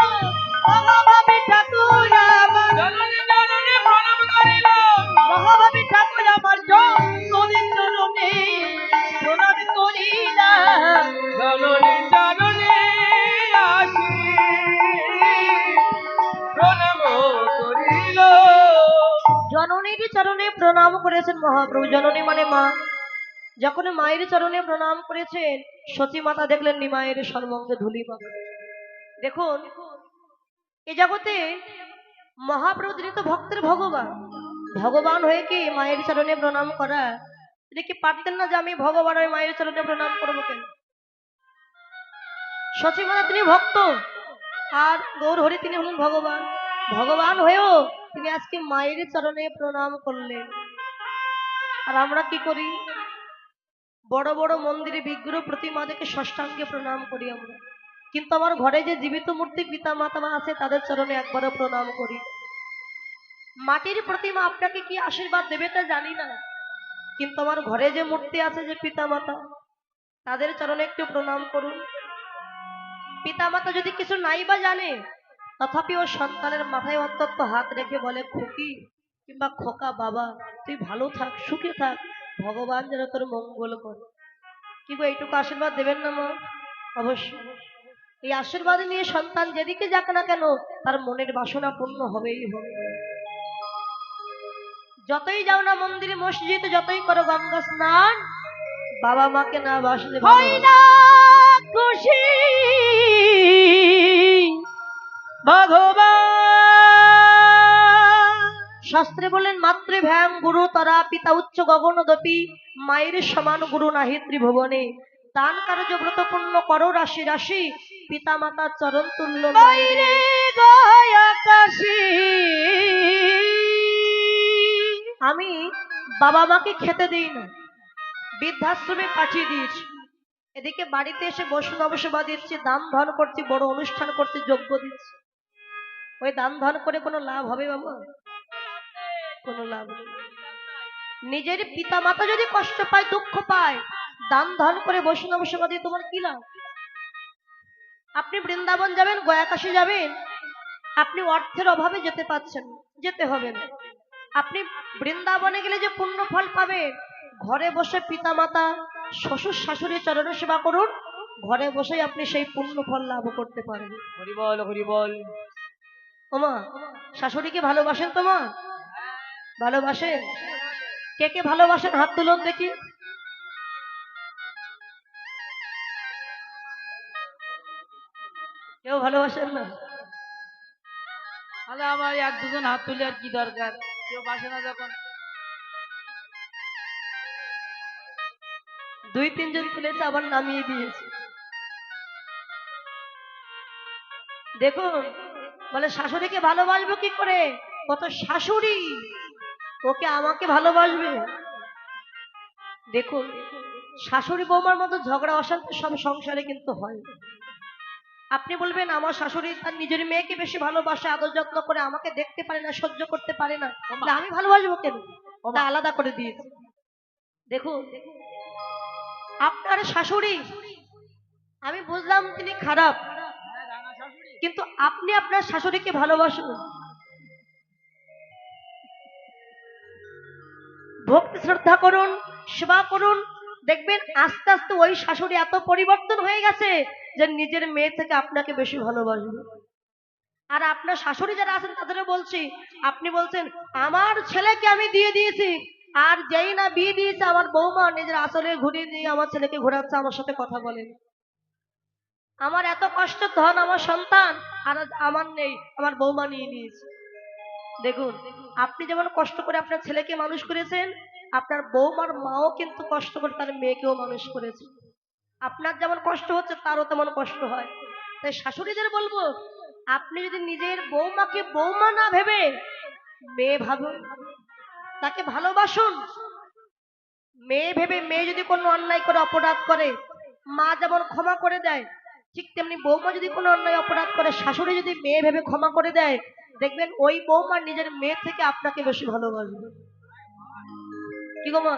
মহাভাবে ঠাকুর আমার, জননী চরণে প্রণাম করিল মহাভাবে ঠাকুর আমার জননীর চরণে প্রণাম করিলাম। জননী চরণে আসি প্রণাম করিল জননীর চরণে প্রণাম করেছেন মহাপ্রভু। জননী মানে মা। যখন মায়ের চরণে প্রণাম করেছেন, সতী মাতা দেখলেন নিমায়ের সর্বঙ্গে ধুলি মাখা। দেখুন, এ জগতে মহাপ্রভু তিনি তো ভক্তের ভগবান। ভগবান হয়ে কি মায়ের চরণে প্রণাম করা? তিনি কি পারতেন না যে আমি ভগবান হয়ে মায়ের চরণে প্রণাম করবো কেন? সতী মাতা তিনি ভক্ত, আর গৌর হরি তিনি হলেন ভগবান। ভগবান হয়েও তিনি আজকে মায়ের চরণে প্রণাম করলেন। আর আমরা কি করি? বড় বড় মন্দিরে বিগ্রহ প্রতিমা দেখে ষষ্ঠাঙ্গে প্রণাম করি আমরা, কিন্তু আমার ঘরে যে জীবিত মূর্তি পিতা মাতা আছে তাদের চরণে একবারও প্রণাম করি। মাটির প্রতিমা আপনাকে কি আশীর্বাদ দেবে তা জানি না, কিন্তু আমার ঘরে যে মূর্তি আছে, যে পিতা মাতা, তাদের চরণে একটু প্রণাম করুন। পিতা মাতা যদি কিছু নাই বা জানে, তথাপি ও সন্তানের মাথায় অন্তত হাত রেখে বলে, খুকি কিংবা খোকা বাবা তুই ভালো থাক, সুখে থাক, ভগবান যেন তোর মঙ্গল করে। কি গো, এইটুকু আশীর্বাদ দেবেন না মা? অবশ্যই। এই আশীর্বাদ নিয়ে সন্তান যেদিকে যাক না কেন, তার মনের বাসনা পূর্ণ হবেই হবে। যতই যাও না মন্দিরে মসজিদে, যতই করো গঙ্গা স্নান, বাবা মাকে না বাসলে হয় না খুশি ভগবান। শাস্ত্রে বলেন, মাতৃভ্যাং গুরু তরা পিতা উচ্চ গগনদপি, মায়ের সমান গুরু নাহি ত্রিভুবনে। দান কার্য ব্রত পূর্ণ করো রাশি রাশি, পিতা মাতা চরণ তুল্য মায়ের আকাশী। আমি বাবা মাকে খেতে দিই না, বৃদ্ধাশ্রমে পাঠিয়ে দিয়েছি। এদিকে বাড়িতে এসে বৈষ্ণব সেবা দিচ্ছি, দান ধ্যান করছি, বড় অনুষ্ঠান করছি, যজ্ঞ দিচ্ছি। ওই দান ধ্যান করে কোনো লাভ হবে বাবা? কোনো লাভ নেই। নিজের পিতা মাতা যদি কষ্ট পায়, দুঃখ পায়, দান ধ্যান করে বৈষ্ণব সেবা দিয়ে তোমার কি লাভ? আপনি বৃন্দাবন যাবেন, গয়াকাশী যাবেন, আপনি অর্থের অভাবে যেতে পাচ্ছেন, যেতে হবে না। আপনি বৃন্দাবনে গেলে যে পুণ্য ফল পাবেন, ঘরে বসে পিতা মাতা শ্বশুর শাশুড়ি চরণ সেবা করুন, ঘরে বসেই আপনি সেই পুণ্য ফল লাভ করতে পারবেন। হরি বল হরি বল ওমা, শাশুড়িকে ভালোবাসেন তো মা? ভালোবাসেন? কে কে ভালোবাসেন হাত তুলুন দেখি। কেউ ভালোবাসেন না? তাহলে আমার এক দুজন হাত তুলে আর কি দরকার, কেউ বাসে না যখন। দুই তিনজন তুলেছে, আবার নামিয়ে দিয়েছে। দেখুন, বলে শাশুড়িকে ভালোবাসবো কি করে? কত শাশুড়ি, ওকে আমাকে ভালোবাসবে? দেখুন, শাশুড়ি বৌমার মতো ঝগড়া অশান্তি সব সংসারে কিন্তু হয়। আপনি বলবেন আমার শাশুড়ি তার নিজের মেয়েকে বেশি ভালোবাসে, আদর যত্ন করে, আমাকে দেখতে পারে না, সহ্য করতে পারে না, তা আমি ভালোবাসবো কেন? তা আলাদা করে দিয়েছে। দেখুন, আপনার শাশুড়ি আমি বুঝলাম তিনি খারাপ, কিন্তু আপনি আপনার শাশুড়িকে ভালোবাসুন, ভক্তি শ্রদ্ধা করুন, সেবা করুন, দেখবেন আস্তে আস্তে ওই শাশুড়ি এত পরিবর্তন হয়ে গেছে যে নিজের মেয়ে থেকে আপনাকে বেশি ভালোবাসবে। আর আপনার শাশুড়ি যারা আছেন তাদেরও বলছি, আপনি বলছেন আমার ছেলেকে আমি দিয়ে দিয়েছি, আর যেই না বিয়ে দিয়েছে আমার বৌমা নিজের আঁচলে ঘুরিয়ে দিয়ে আমার ছেলেকে ঘোরাচ্ছে, আমার সাথে কথা বলেন। আমার এত কষ্ট ধন আমার সন্তান, আর আমার নেই, আমার বৌমা নিয়ে নিয়েছে। দেখুন, আপনি যেমন কষ্ট করে আপনার ছেলেকে মানুষ করেছেন, আপনার বৌমার মাও কিন্তু কষ্ট করে তার মেয়েকেও মানুষ করেছে। আপনার যেমন কষ্ট হচ্ছে তারও তেমন কষ্ট হয়। তাই শাশুড়িদের বলবো, আপনি যদি নিজের বৌমাকে বৌমা না ভেবে মেয়ে ভাবুন, তাকে ভালোবাসুন। মেয়ে ভেবে মেয়ে যদি কোনো অন্যায় করে অপরাধ করে মা যেমন ক্ষমা করে দেয়, ঠিক তেমনি বৌমা যদি কোনো অন্যায় অপরাধ করে শাশুড়ি যদি মেয়ে ভেবে ক্ষমা করে দেয়, দেখবেন ওই বৌমা নিজের মেয়ে থেকে আপনাকে বেশি ভালোবাসবে। কি গো মা?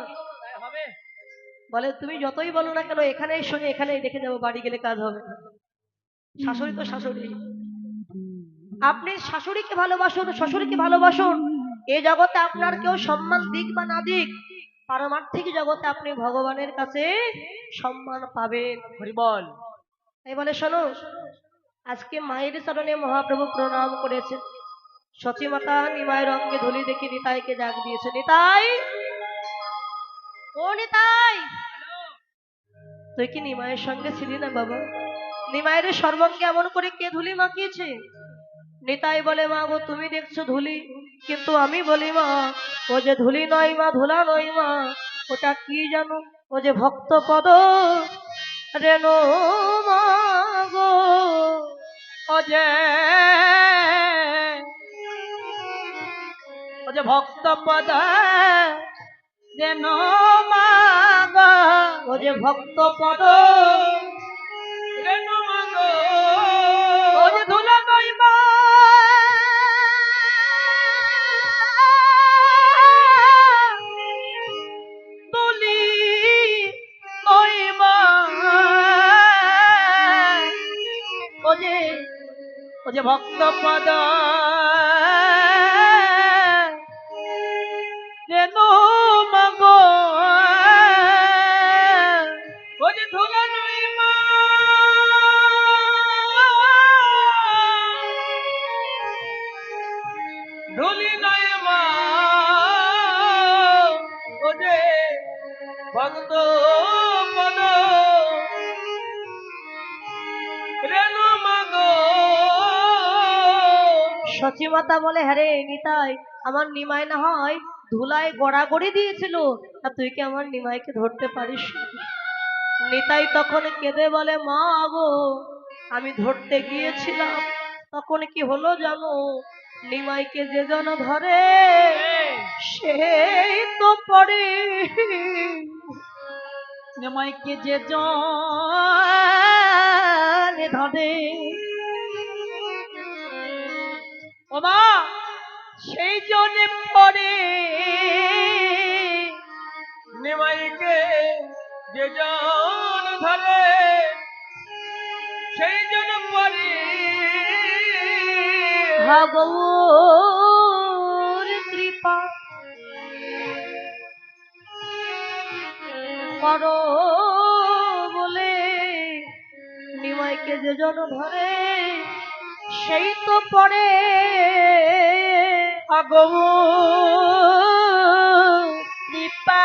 হবে। বলে তুমি যতই বলো না কেন এখানেই শুনে এখানেই দেখে যাবো, বাড়ি গেলে কাজ হবে না। শাশুড়ি তো শাশুড়ি। আপনি শাশুড়িকে ভালোবাসুন, শ্বশুরকে ভালোবাসুন। এই জগতে আপনার কেউ সম্মান দিক বা না দিক, পারমার্থিক জগতে আপনি ভগবানের কাছে সম্মান পাবেন। হরিবল। তাই বলে শোনো, আজকে মায়ের চরণে মহাপ্রভু প্রণাম করেছে। সচী মাতা নিমায়ের অঙ্গে ধুলি দেখি নিতাইকে ডাক দিয়েছে, নিতাই, ও নিতাই, তুই কি নিমায়ের সঙ্গে ছিলি না বাবা? নিমায়ের সর্বাঙ্গে এমন করে কে ধুলি মাখিয়েছে? নিতাই বলে, মা গো তুমি দেখছো ধুলি, কিন্তু আমি বলি মা, ও যে ধুলি নয় মা, ধুলা নয় মা, ওটা কি জানো? ও যে ভক্ত পদ রেণু মা গো। ও যে ভক্ত পদ যেন মাগ, ও যে ভক্ত পদ যেন মাগ, ও যে ধুলা নয় মা, ধুলি নয় মা, ও যে ভক্ত পদ যেন মাগ, ও যে ধুলা নয় মা, ধুলি নয় মা, ও যে ভক্ত পদ রেণু মাগ। সচী মাতা বলে, হ্যাঁ রে নিতাই, আমার নিমাই না হয় ধুলায় গড়াগড়ি দিয়েছিল, তা তুই কি আমার নিমাইকে ধরতে পারিস? নিতাই তখন কেঁদে বলে, মা গো আমি ধরতে গিয়েছিলাম, তখন কি হলো জানো? নিমাইকে যে জন ধরে সেই তো পড়ে। নিমাইকে যে জন ধরে, ও মা সেই জনে পড়ে, নিমাইকে যে জন ধরে সেই জন পড়ে। ভাগবর কৃপা করো বলে নিমাইকে যে জন ধরে সেই তো পড়ে। কৃপা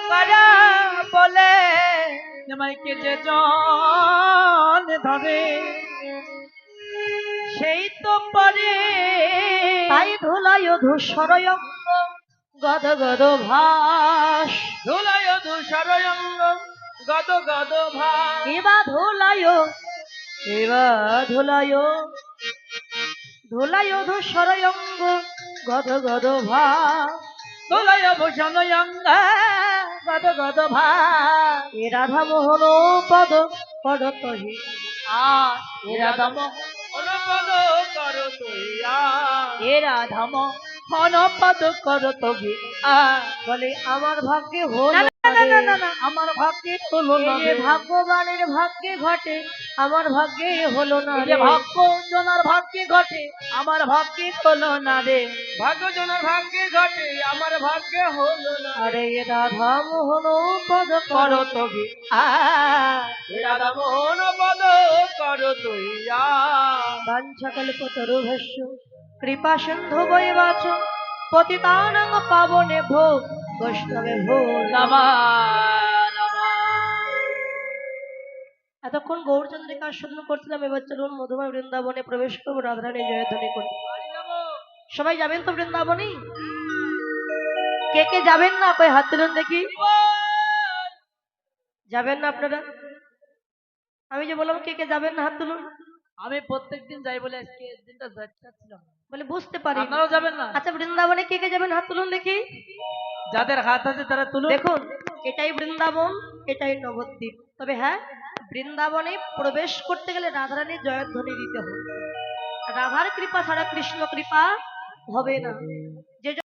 করা বলে নিমাইকে যে জন ধরে সেই তো পরে। তাই ধুলায় ধূসরয়ঙ্গ গদ গদ ভাস, ধুলায় ধূসর অঙ্গ গদ গদ ভাস, এবা ধুলায়, এবা ধুলায়, ধুলায় ধূসরয়ঙ্গ গদ গদ ভাস, ধুলায় ভূষণ অঙ্গ গদ গদ ভাস। এ রাধা মোহন পদ পদতহি এ রাধা মোহন পদ কর তৈয়া, এ রাধা হন পদ কর তবে। বলে আমার ভাগ্যে হলো আমার ভাগ্যে হলো না এই যে ভাগ্যবানের ভাগ্যে ঘটে, আমার ভাগ্যে হলো না যে রে। ভাগ্য জনার ভাগ্যে ঘটে আমার ভাগ্যে হলো না রে। ভাগ্য জনার ভাগ্যে ঘটে আমার ভাগ্যে হলো না। আরে এ রাধা মোহন পদ কর কর তবে রাধা মোহন পদ কর তৈয়া। বাঞ্ছাকল্পতরু ভস্য কৃপা সিন্ধু বৈবাচ পতিতানাং পাবনে ভো বৈষ্ণবে ভো নমঃ নমঃ। এতক্ষণ গৌরচন্দ্রিকা শুদ্ধ করছিলাম, এবার চলুন মধুময় বৃন্দাবনে প্রবেশ করবো, রাধারানী জয়ধ্বনি করি। বাড়ি যাবো। সবাই যাবেন তো বৃন্দাবনে? কে কে যাবেন না? কই হাত তুলুন দেখি। যাবেন না আপনারা? আমি যে বললাম কে কে যাবেন না, হাত তুলুন। আমি প্রত্যেকদিন যাই বলে আজকে দিনটা যাচ্ছিলাম। বলে বুঝতে পারি। আপনারাও যাবেন না? আচ্ছা, বৃন্দাবনে কে কে যাবেন হাত তুলুন দেখি। যাদের হাত আছে তারা তুলুন। দেখুন, এটাই বৃন্দাবন, এটাই নবদ্বীপ। তবে হ্যাঁ, বৃন্দাবনে প্রবেশ করতে গেলে রাধারানীর জয়ধ্বনি দিতে হবে। রাধার কৃপা ছাড়া কৃষ্ণ কৃপা হবে না।